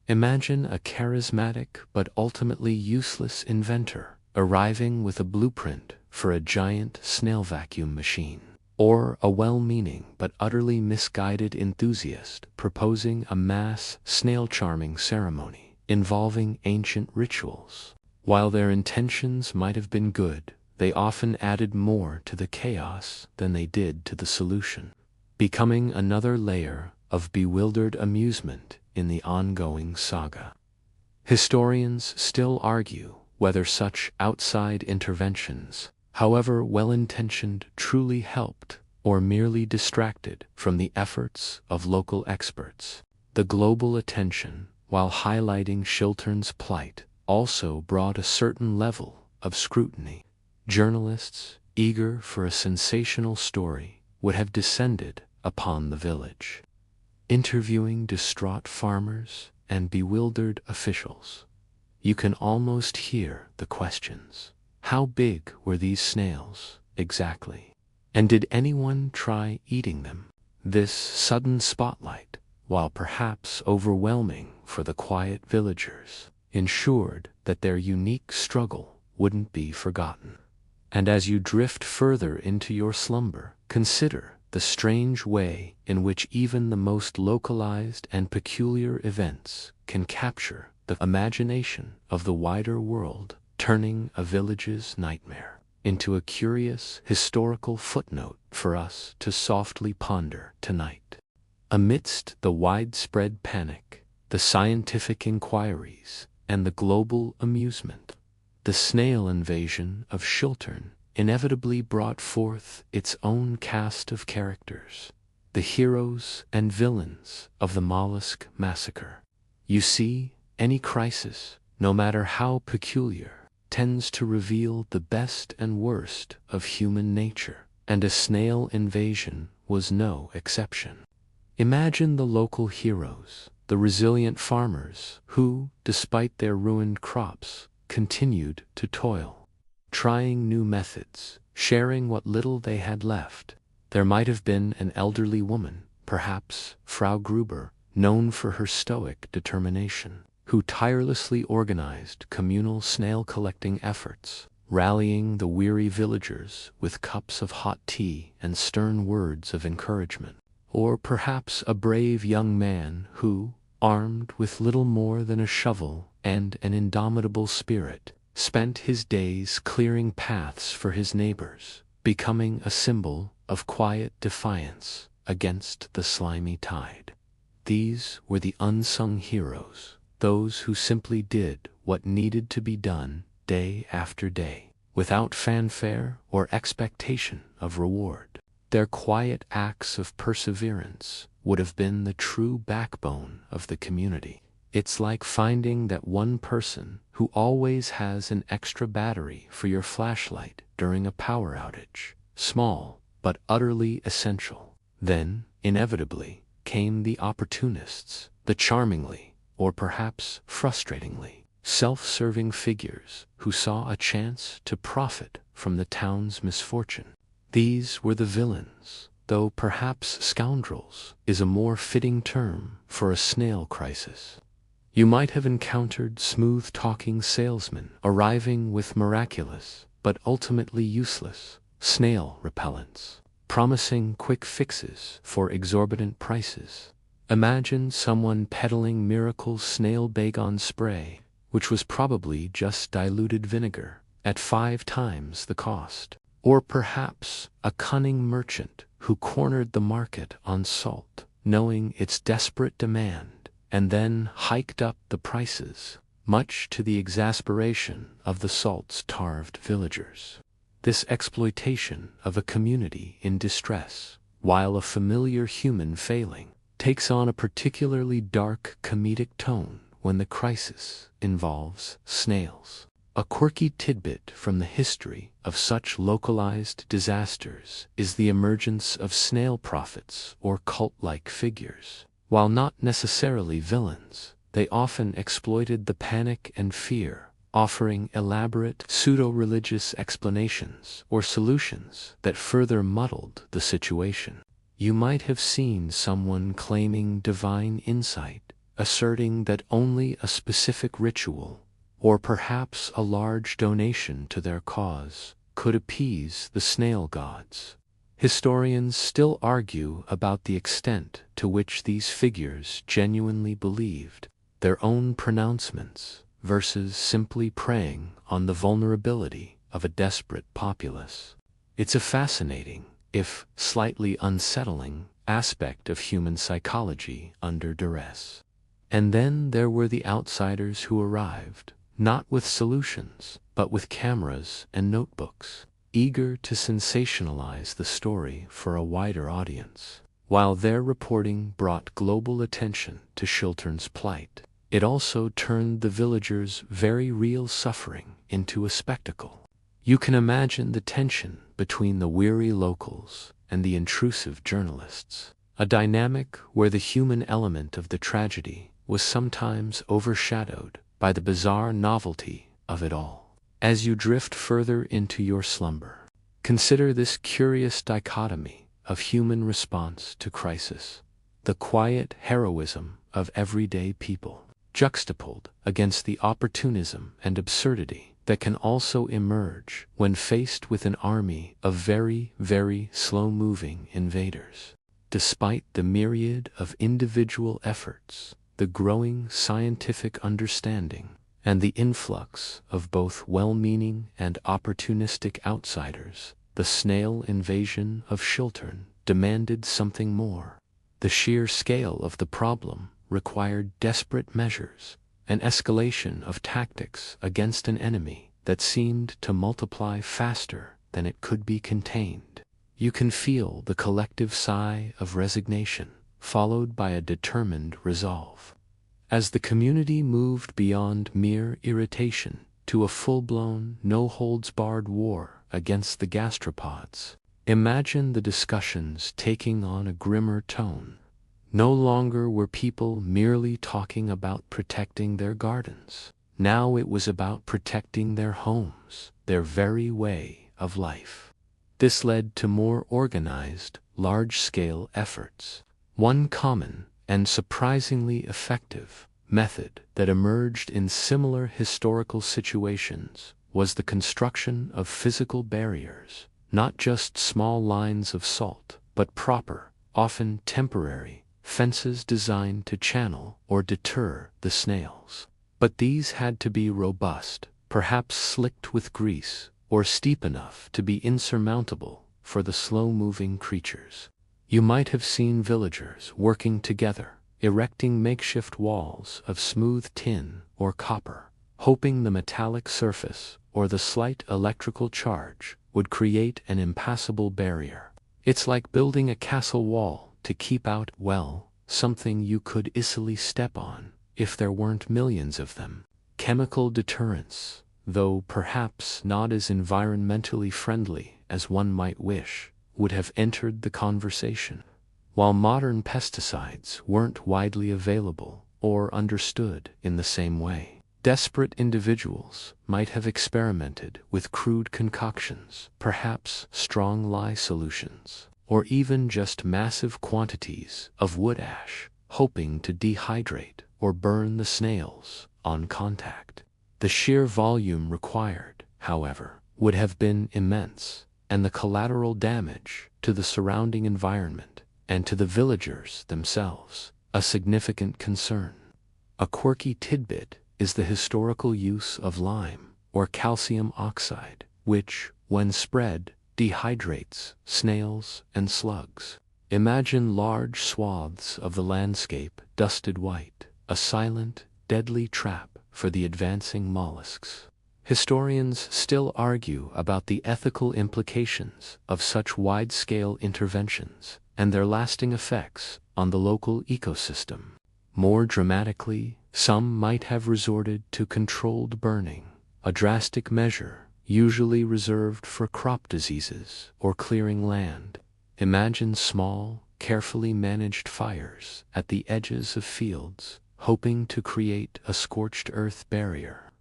Imagine a charismatic but ultimately useless inventor arriving with a blueprint for a giant snail vacuum machine, or a well-meaning but utterly misguided enthusiast proposing a mass snail-charming ceremony involving ancient rituals. While their intentions might have been good, they often added more to the chaos than they did to the solution, becoming another layer of bewildered amusement in the ongoing saga. Historians still argue whether such outside interventions, however well-intentioned, truly helped or merely distracted from the efforts of local experts. The global attention while highlighting Chiltern's plight, also brought a certain level of scrutiny. Journalists, eager for a sensational story, would have descended upon the village, interviewing distraught farmers and bewildered officials. You can almost hear the questions. How big were these snails, exactly? And did anyone try eating them? This sudden spotlight, while perhaps overwhelming for the quiet villagers, ensured that their unique struggle wouldn't be forgotten. And as you drift further into your slumber, consider the strange way in which even the most localized and peculiar events can capture the imagination of the wider world, turning a village's nightmare into a curious historical footnote for us to softly ponder tonight. Amidst the widespread panic, the scientific inquiries, and the global amusement, the snail invasion of Chiltern inevitably brought forth its own cast of characters, the heroes and villains of the mollusk massacre. You see, any crisis, no matter how peculiar, tends to reveal the best and worst of human nature, and a snail invasion was no exception. Imagine the local heroes, the resilient farmers who, despite their ruined crops, continued to toil, trying new methods, sharing what little they had left. There might have been an elderly woman, perhaps Frau Gruber, known for her stoic determination, who tirelessly organized communal snail-collecting efforts, rallying the weary villagers with cups of hot tea and stern words of encouragement. Or perhaps a brave young man who, armed with little more than a shovel and an indomitable spirit, spent his days clearing paths for his neighbors, becoming a symbol of quiet defiance against the slimy tide. These were the unsung heroes, those who simply did what needed to be done day after day, without fanfare or expectation of reward. Their quiet acts of perseverance would have been the true backbone of the community. It's like finding that one person who always has an extra battery for your flashlight during a power outage, small but utterly essential. Then, inevitably, came the opportunists, the charmingly, or perhaps frustratingly, self-serving figures who saw a chance to profit from the town's misfortune. These were the villains, though perhaps scoundrels is a more fitting term for a snail crisis. You might have encountered smooth-talking salesmen arriving with miraculous, but ultimately useless, snail repellents, promising quick fixes for exorbitant prices. Imagine someone peddling miracle snail Baygon spray, which was probably just diluted vinegar, at 5 times the cost. Or perhaps a cunning merchant who cornered the market on salt, knowing its desperate demand, and then hiked up the prices, much to the exasperation of the salt-starved villagers. This exploitation of a community in distress, while a familiar human failing, takes on a particularly dark comedic tone when the crisis involves snails. A quirky tidbit from the history of such localized disasters is the emergence of snail prophets or cult-like figures. While not necessarily villains, they often exploited the panic and fear, offering elaborate pseudo-religious explanations or solutions that further muddled the situation. You might have seen someone claiming divine insight, asserting that only a specific ritual, or perhaps a large donation to their cause, could appease the snail gods. Historians still argue about the extent to which these figures genuinely believed their own pronouncements versus simply preying on the vulnerability of a desperate populace. It's a fascinating, if slightly unsettling, aspect of human psychology under duress. And then there were the outsiders who arrived, not with solutions, but with cameras and notebooks, eager to sensationalize the story for a wider audience. While their reporting brought global attention to Chiltern's plight, it also turned the villagers' very real suffering into a spectacle. You can imagine the tension between the weary locals and the intrusive journalists, a dynamic where the human element of the tragedy was sometimes overshadowed by the bizarre novelty of it all. As you drift further into your slumber, consider this curious dichotomy of human response to crisis, the quiet heroism of everyday people, juxtaposed against the opportunism and absurdity that can also emerge when faced with an army of very, very slow-moving invaders. Despite the myriad of individual efforts, the growing scientific understanding, and the influx of both well-meaning and opportunistic outsiders, the snail invasion of Chiltern demanded something more. The sheer scale of the problem required desperate measures, an escalation of tactics against an enemy that seemed to multiply faster than it could be contained. You can feel the collective sigh of resignation, followed by a determined resolve. As the community moved beyond mere irritation to a full-blown, no-holds-barred war against the gastropods, imagine the discussions taking on a grimmer tone. No longer were people merely talking about protecting their gardens. Now it was about protecting their homes, their very way of life. This led to more organized, large-scale efforts. One common and surprisingly effective method that emerged in similar historical situations was the construction of physical barriers, not just small lines of salt, but proper, often temporary, fences designed to channel or deter the snails. But these had to be robust, perhaps slicked with grease, or steep enough to be insurmountable for the slow-moving creatures. You might have seen villagers working together, erecting makeshift walls of smooth tin or copper, hoping the metallic surface or the slight electrical charge would create an impassable barrier. It's like building a castle wall to keep out, well, something you could easily step on if there weren't millions of them. Chemical deterrence, though perhaps not as environmentally friendly as one might wish, would have entered the conversation. While modern pesticides weren't widely available or understood in the same way, desperate individuals might have experimented with crude concoctions, perhaps strong lye solutions, or even just massive quantities of wood ash, hoping to dehydrate or burn the snails on contact. The sheer volume required, however, would have been immense, and the collateral damage to the surrounding environment and to the villagers themselves a significant concern. A quirky tidbit is the historical use of lime, or calcium oxide, which, when spread, dehydrates snails and slugs. Imagine large swaths of the landscape dusted white, a silent, deadly trap for the advancing mollusks. Historians still argue about the ethical implications of such wide-scale interventions and their lasting effects on the local ecosystem. More dramatically, some might have resorted to controlled burning, a drastic measure usually reserved for crop diseases or clearing land. Imagine small, carefully managed fires at the edges of fields, hoping to create a scorched earth barrier.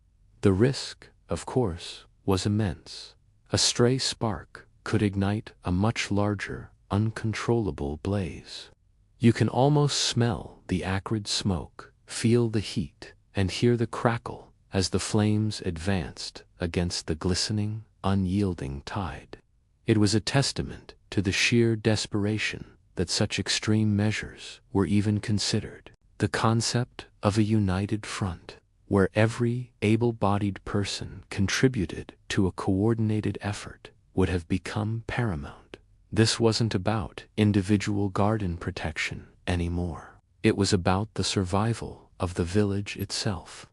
The risk, of course, was immense. A stray spark could ignite a much larger, uncontrollable blaze. You can almost smell the acrid smoke, feel the heat, and hear the crackle as the flames advanced against the glistening, unyielding tide. It was a testament to the sheer desperation that such extreme measures were even considered. The concept of a united front, where every able-bodied person contributed to a coordinated effort, would have become paramount. This wasn't about individual garden protection anymore. It was about the survival of the village itself.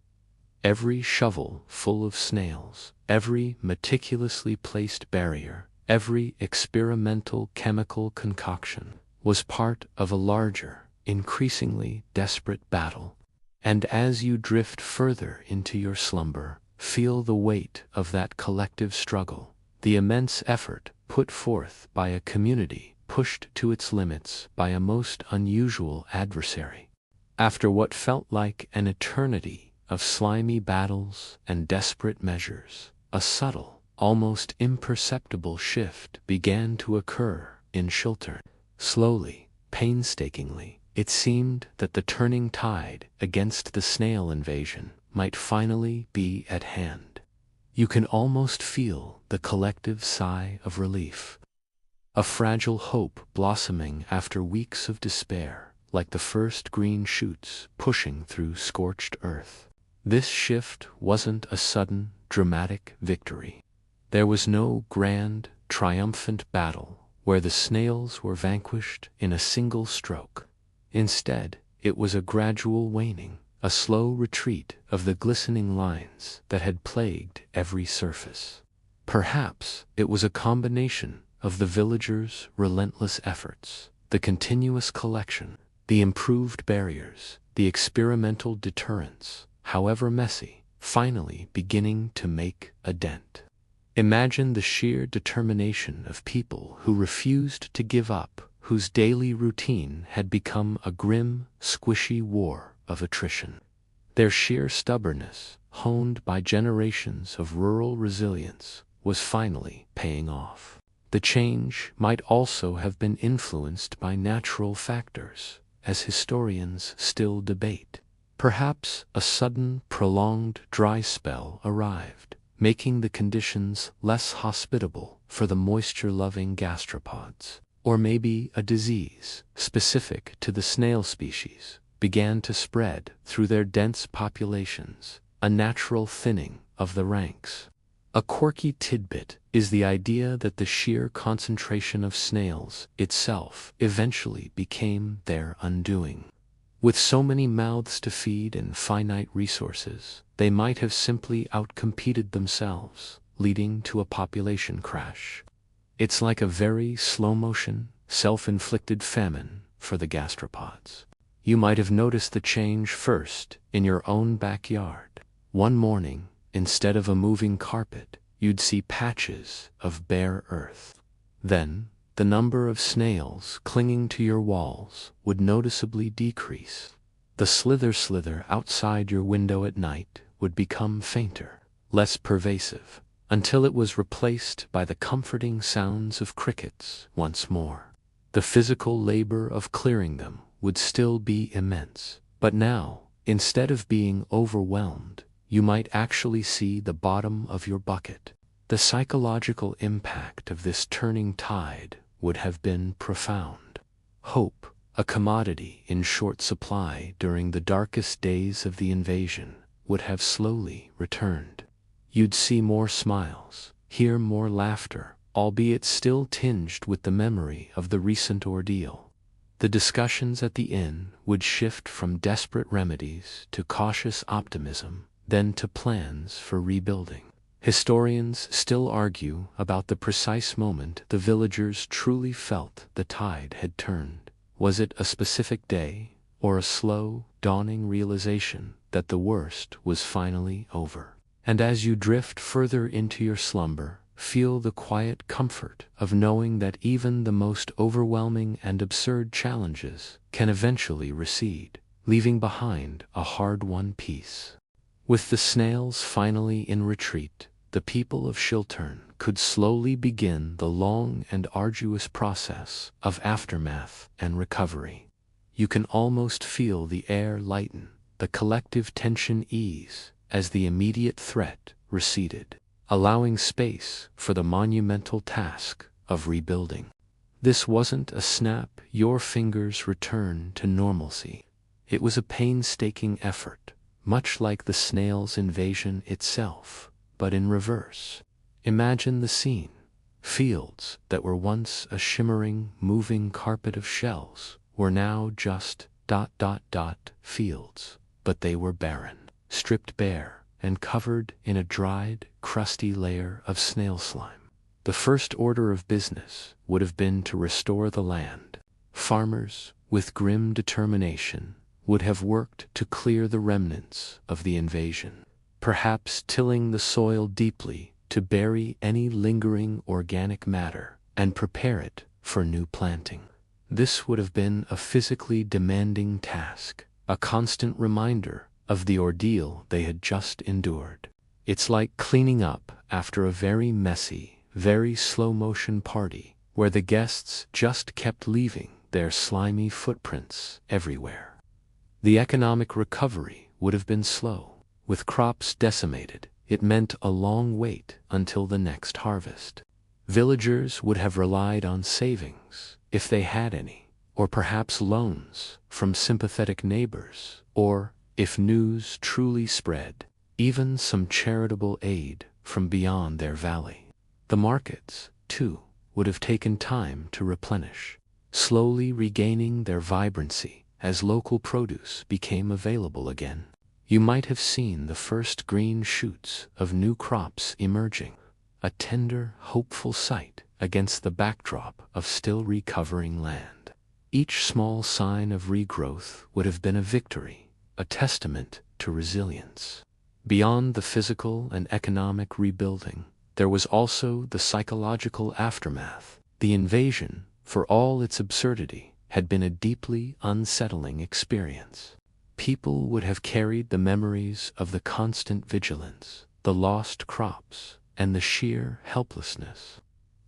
Every shovel full of snails, every meticulously placed barrier, every experimental chemical concoction was part of a larger, increasingly desperate battle. And as you drift further into your slumber, feel the weight of that collective struggle, the immense effort put forth by a community pushed to its limits by a most unusual adversary. After what felt like an eternity of slimy battles and desperate measures, a subtle, almost imperceptible shift began to occur in Chiltern. Slowly, painstakingly, it seemed that the turning tide against the snail invasion might finally be at hand. You can almost feel the collective sigh of relief. A fragile hope blossoming after weeks of despair, like the first green shoots pushing through scorched earth. This shift wasn't a sudden, dramatic victory. There was no grand, triumphant battle where the snails were vanquished in a single stroke. Instead, it was a gradual waning, a slow retreat of the glistening lines that had plagued every surface. Perhaps it was a combination of the villagers' relentless efforts, the continuous collection, the improved barriers, the experimental deterrents, however messy, finally beginning to make a dent. Imagine the sheer determination of people who refused to give up, whose daily routine had become a grim, squishy war of attrition. Their sheer stubbornness, honed by generations of rural resilience, was finally paying off. The change might also have been influenced by natural factors, as historians still debate. Perhaps a sudden, prolonged dry spell arrived, making the conditions less hospitable for the moisture-loving gastropods. Or maybe a disease, specific to the snail species, began to spread through their dense populations, a natural thinning of the ranks. A quirky tidbit is the idea that the sheer concentration of snails itself eventually became their undoing. With so many mouths to feed and finite resources, they might have simply outcompeted themselves, leading to a population crash. It's like a very slow-motion, self-inflicted famine for the gastropods. You might have noticed the change first in your own backyard. One morning, instead of a moving carpet, you'd see patches of bare earth. Then, the number of snails clinging to your walls would noticeably decrease. The slither outside your window at night would become fainter, less pervasive, until it was replaced by the comforting sounds of crickets once more. The physical labor of clearing them would still be immense, but now, instead of being overwhelmed, you might actually see the bottom of your bucket. The psychological impact of this turning tide would have been profound. Hope, a commodity in short supply during the darkest days of the invasion, would have slowly returned. You'd see more smiles, hear more laughter, albeit still tinged with the memory of the recent ordeal. The discussions at the inn would shift from desperate remedies to cautious optimism, then to plans for rebuilding. Historians still argue about the precise moment the villagers truly felt the tide had turned. Was it a specific day, or a slow, dawning realization that the worst was finally over? And as you drift further into your slumber, feel the quiet comfort of knowing that even the most overwhelming and absurd challenges can eventually recede, leaving behind a hard-won peace. With the snails finally in retreat, the people of Chiltern could slowly begin the long and arduous process of aftermath and recovery. You can almost feel the air lighten, the collective tension ease, as the immediate threat receded, allowing space for the monumental task of rebuilding. This wasn't a snap your fingers return to normalcy. It was a painstaking effort, much like the snails' invasion itself, but in reverse. Imagine the scene. Fields that were once a shimmering, moving carpet of shells were now just ... fields, but they were barren, stripped bare, and covered in a dried, crusty layer of snail slime. The first order of business would have been to restore the land. Farmers, with grim determination, would have worked to clear the remnants of the invasion, perhaps tilling the soil deeply to bury any lingering organic matter and prepare it for new planting. This would have been a physically demanding task, a constant reminder of the ordeal they had just endured. It's like cleaning up after a very messy, very slow-motion party where the guests just kept leaving their slimy footprints everywhere. The economic recovery would have been slow. With crops decimated, it meant a long wait until the next harvest. Villagers would have relied on savings, if they had any, or perhaps loans from sympathetic neighbors, or, if news truly spread, even some charitable aid from beyond their valley. The markets, too, would have taken time to replenish, slowly regaining their vibrancy as local produce became available again. You might have seen the first green shoots of new crops emerging, a tender, hopeful sight against the backdrop of still recovering land. Each small sign of regrowth would have been a victory, a testament to resilience. Beyond the physical and economic rebuilding, there was also the psychological aftermath. The invasion, for all its absurdity, had been a deeply unsettling experience. People would have carried the memories of the constant vigilance, the lost crops, and the sheer helplessness.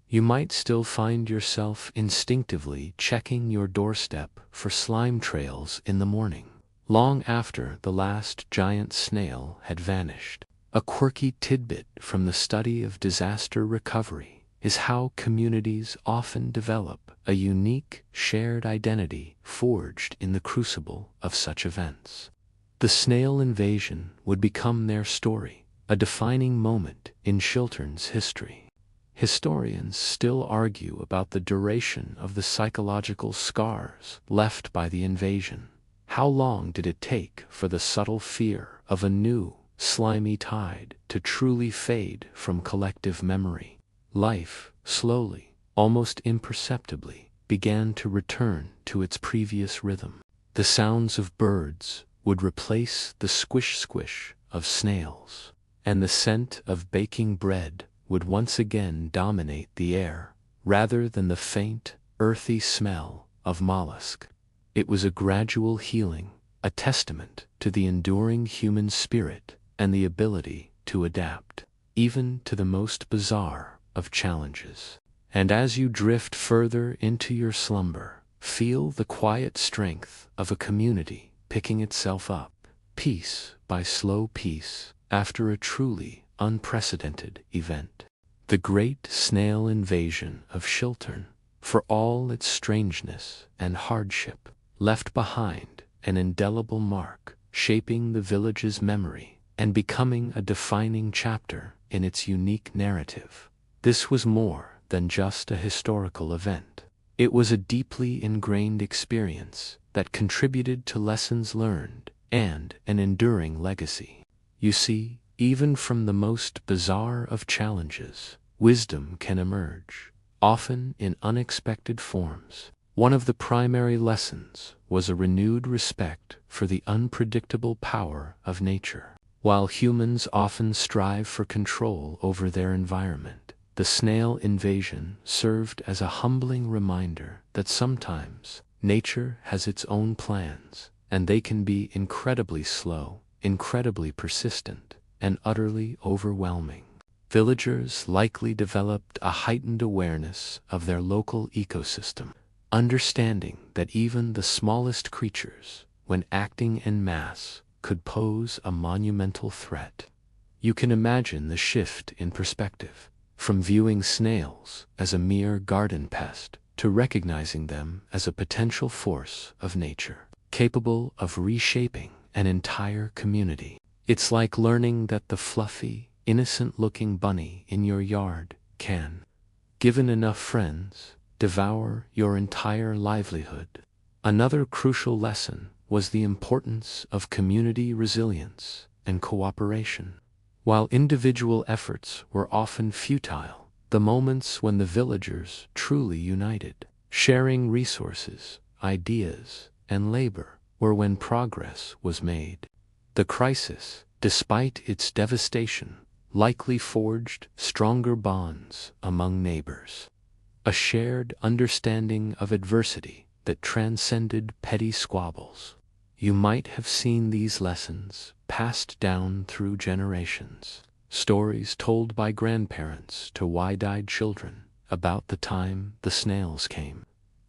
You might still find yourself instinctively checking your doorstep for slime trails in the morning, long after the last giant snail had vanished. A quirky tidbit from the study of disaster recovery is how communities often develop a unique, shared identity forged in the crucible of such events. The snail invasion would become their story, a defining moment in Chiltern's history. Historians still argue about the duration of the psychological scars left by the invasion. How long did it take for the subtle fear of a new, slimy tide to truly fade from collective memory? Life, slowly, almost imperceptibly, began to return to its previous rhythm. The sounds of birds would replace the squish-squish of snails, and the scent of baking bread would once again dominate the air, rather than the faint, earthy smell of mollusk. It was a gradual healing, a testament to the enduring human spirit and the ability to adapt, even to the most bizarre of challenges. And as you drift further into your slumber, feel the quiet strength of a community picking itself up, piece by slow piece, after a truly unprecedented event. The great snail invasion of Chiltern, for all its strangeness and hardship, left behind an indelible mark, shaping the village's memory and becoming a defining chapter in its unique narrative. This was more than just a historical event. It was a deeply ingrained experience that contributed to lessons learned and an enduring legacy. You see, even from the most bizarre of challenges, wisdom can emerge, often in unexpected forms. One of the primary lessons was a renewed respect for the unpredictable power of nature. While humans often strive for control over their environment, the snail invasion served as a humbling reminder that sometimes nature has its own plans, and they can be incredibly slow, incredibly persistent, and utterly overwhelming. Villagers likely developed a heightened awareness of their local ecosystem, understanding that even the smallest creatures, when acting en masse, could pose a monumental threat. You can imagine the shift in perspective, from viewing snails as a mere garden pest to recognizing them as a potential force of nature, capable of reshaping an entire community. It's like learning that the fluffy, innocent-looking bunny in your yard can, given enough friends, devour your entire livelihood. Another crucial lesson was the importance of community resilience and cooperation. While individual efforts were often futile, the moments when the villagers truly united, sharing resources, ideas, and labor, were when progress was made. The crisis, despite its devastation, likely forged stronger bonds among neighbors. A shared understanding of adversity that transcended petty squabbles. You might have seen these lessons passed down through generations. Stories told by grandparents to wide-eyed children about the time the snails came,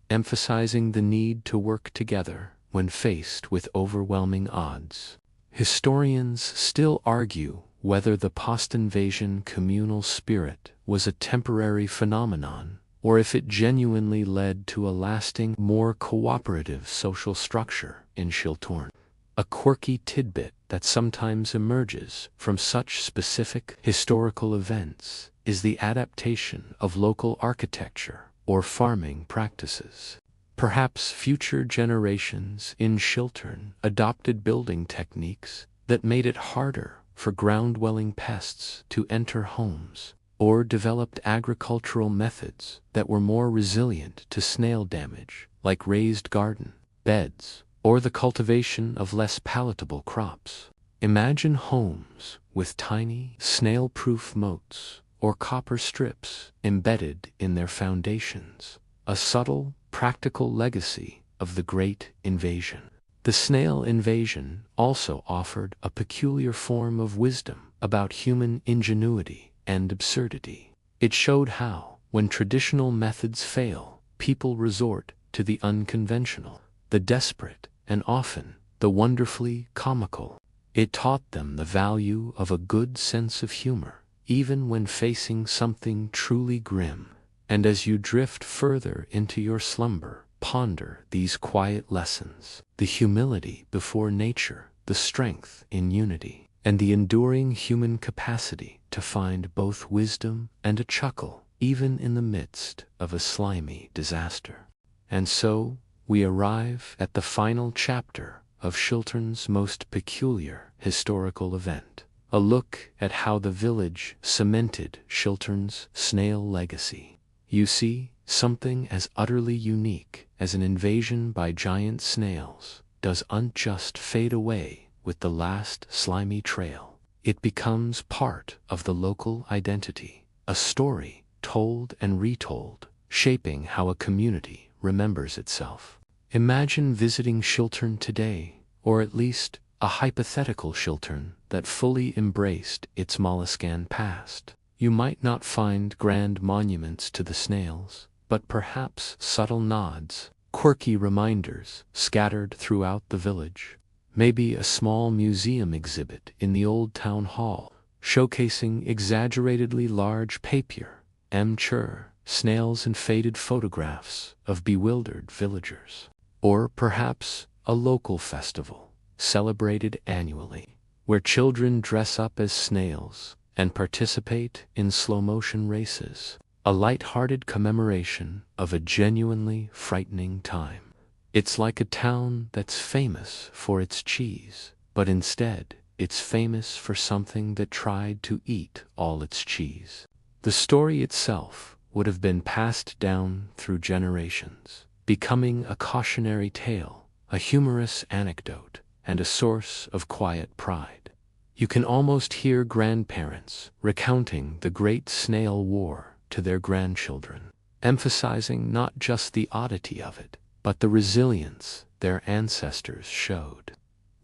emphasizing the need to work together when faced with overwhelming odds. Historians still argue whether the post-invasion communal spirit was a temporary phenomenon or if it genuinely led to a lasting, more cooperative social structure in Chiltern. A quirky tidbit that sometimes emerges from such specific historical events is the adaptation of local architecture or farming practices. Perhaps future generations in Chiltern adopted building techniques that made it harder for ground-dwelling pests to enter homes, or developed agricultural methods that were more resilient to snail damage, like raised garden beds, or the cultivation of less palatable crops. Imagine homes with tiny, snail-proof moats or copper strips embedded in their foundations, a subtle, practical legacy of the Great Invasion. The snail invasion also offered a peculiar form of wisdom about human ingenuity and absurdity. It showed how, when traditional methods fail, people resort to the unconventional, the desperate, and often the wonderfully comical. It taught them the value of a good sense of humor, even when facing something truly grim. And as you drift further into your slumber, ponder these quiet lessons: the humility before nature, the strength in unity, and the enduring human capacity to find both wisdom and a chuckle, even in the midst of a slimy disaster. And so, we arrive at the final chapter of Chiltern's most peculiar historical event, a look at how the village cemented Chiltern's snail legacy. You see, something as utterly unique as an invasion by giant snails doesn't just fade away with the last slimy trail. It becomes part of the local identity, a story told and retold, shaping how a community remembers itself. Imagine visiting Chiltern today, or at least a hypothetical Chiltern that fully embraced its molluscan past. You might not find grand monuments to the snails, but perhaps subtle nods, quirky reminders scattered throughout the village. Maybe a small museum exhibit in the old town hall, showcasing exaggeratedly large papier, amateur snails and faded photographs of bewildered villagers. Or perhaps a local festival, celebrated annually, where children dress up as snails and participate in slow-motion races, a light-hearted commemoration of a genuinely frightening time. It's like a town that's famous for its cheese, but instead it's famous for something that tried to eat all its cheese. The story itself would have been passed down through generations, becoming a cautionary tale, a humorous anecdote, and a source of quiet pride. You can almost hear grandparents recounting the Great Snail War to their grandchildren, emphasizing not just the oddity of it, but the resilience their ancestors showed.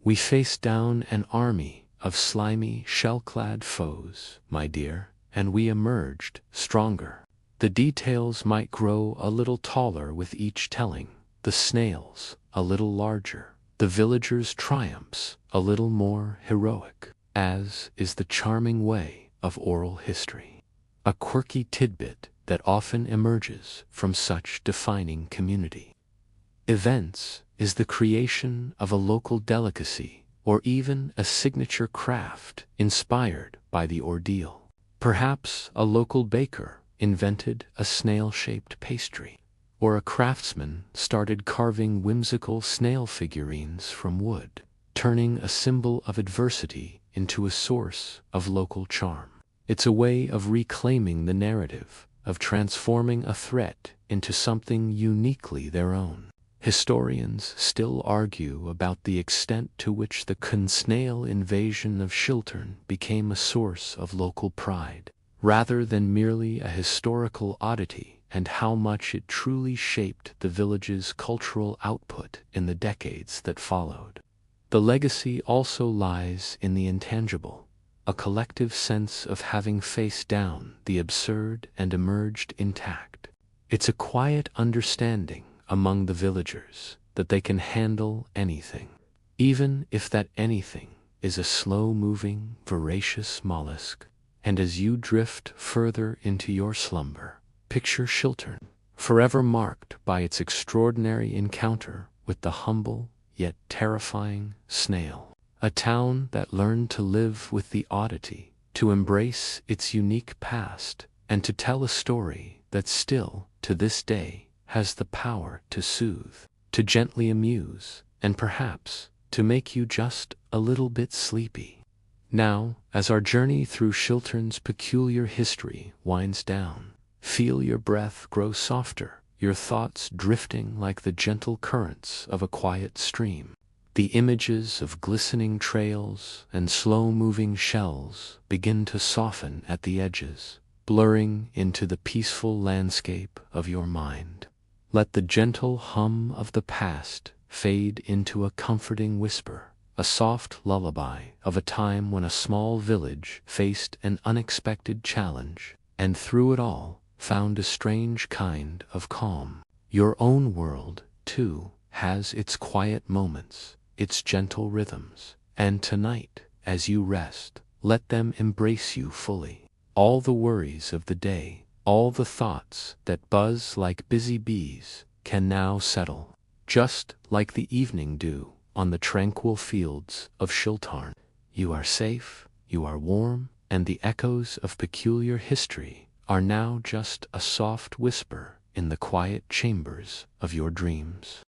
We faced down an army of slimy, shell-clad foes, my dear, and we emerged stronger. The details might grow a little taller with each telling, the snails a little larger, the villagers' triumphs a little more heroic, as is the charming way of oral history. A quirky tidbit that often emerges from such defining community events is the creation of a local delicacy or even a signature craft inspired by the ordeal. Perhaps a local baker invented a snail-shaped pastry, or a craftsman started carving whimsical snail figurines from wood, turning a symbol of adversity into a source of local charm. It's a way of reclaiming the narrative, of transforming a threat into something uniquely their own. Historians still argue about the extent to which the Snail invasion of Chiltern became a source of local pride, rather than merely a historical oddity, and how much it truly shaped the village's cultural output in the decades that followed. The legacy also lies in the intangible, a collective sense of having faced down the absurd and emerged intact. It's a quiet understanding among the villagers that they can handle anything, even if that anything is a slow-moving, voracious mollusk. And as you drift further into your slumber, picture Chiltern, forever marked by its extraordinary encounter with the humble yet terrifying Snail, a town that learned to live with the oddity, to embrace its unique past, and to tell a story that still, to this day, has the power to soothe, to gently amuse, and perhaps to make you just a little bit sleepy. Now, as our journey through Chiltern's peculiar history winds down, feel your breath grow softer, your thoughts drifting like the gentle currents of a quiet stream. The images of glistening trails and slow-moving shells begin to soften at the edges, blurring into the peaceful landscape of your mind. Let the gentle hum of the past fade into a comforting whisper, a soft lullaby of a time when a small village faced an unexpected challenge, and through it all found a strange kind of calm. Your own world, too, has its quiet moments, its gentle rhythms, and tonight, as you rest, let them embrace you fully. All the worries of the day, all the thoughts that buzz like busy bees, can now settle, just like the evening dew on the tranquil fields of Chiltern. You are safe, you are warm, and the echoes of peculiar history are now just a soft whisper in the quiet chambers of your dreams.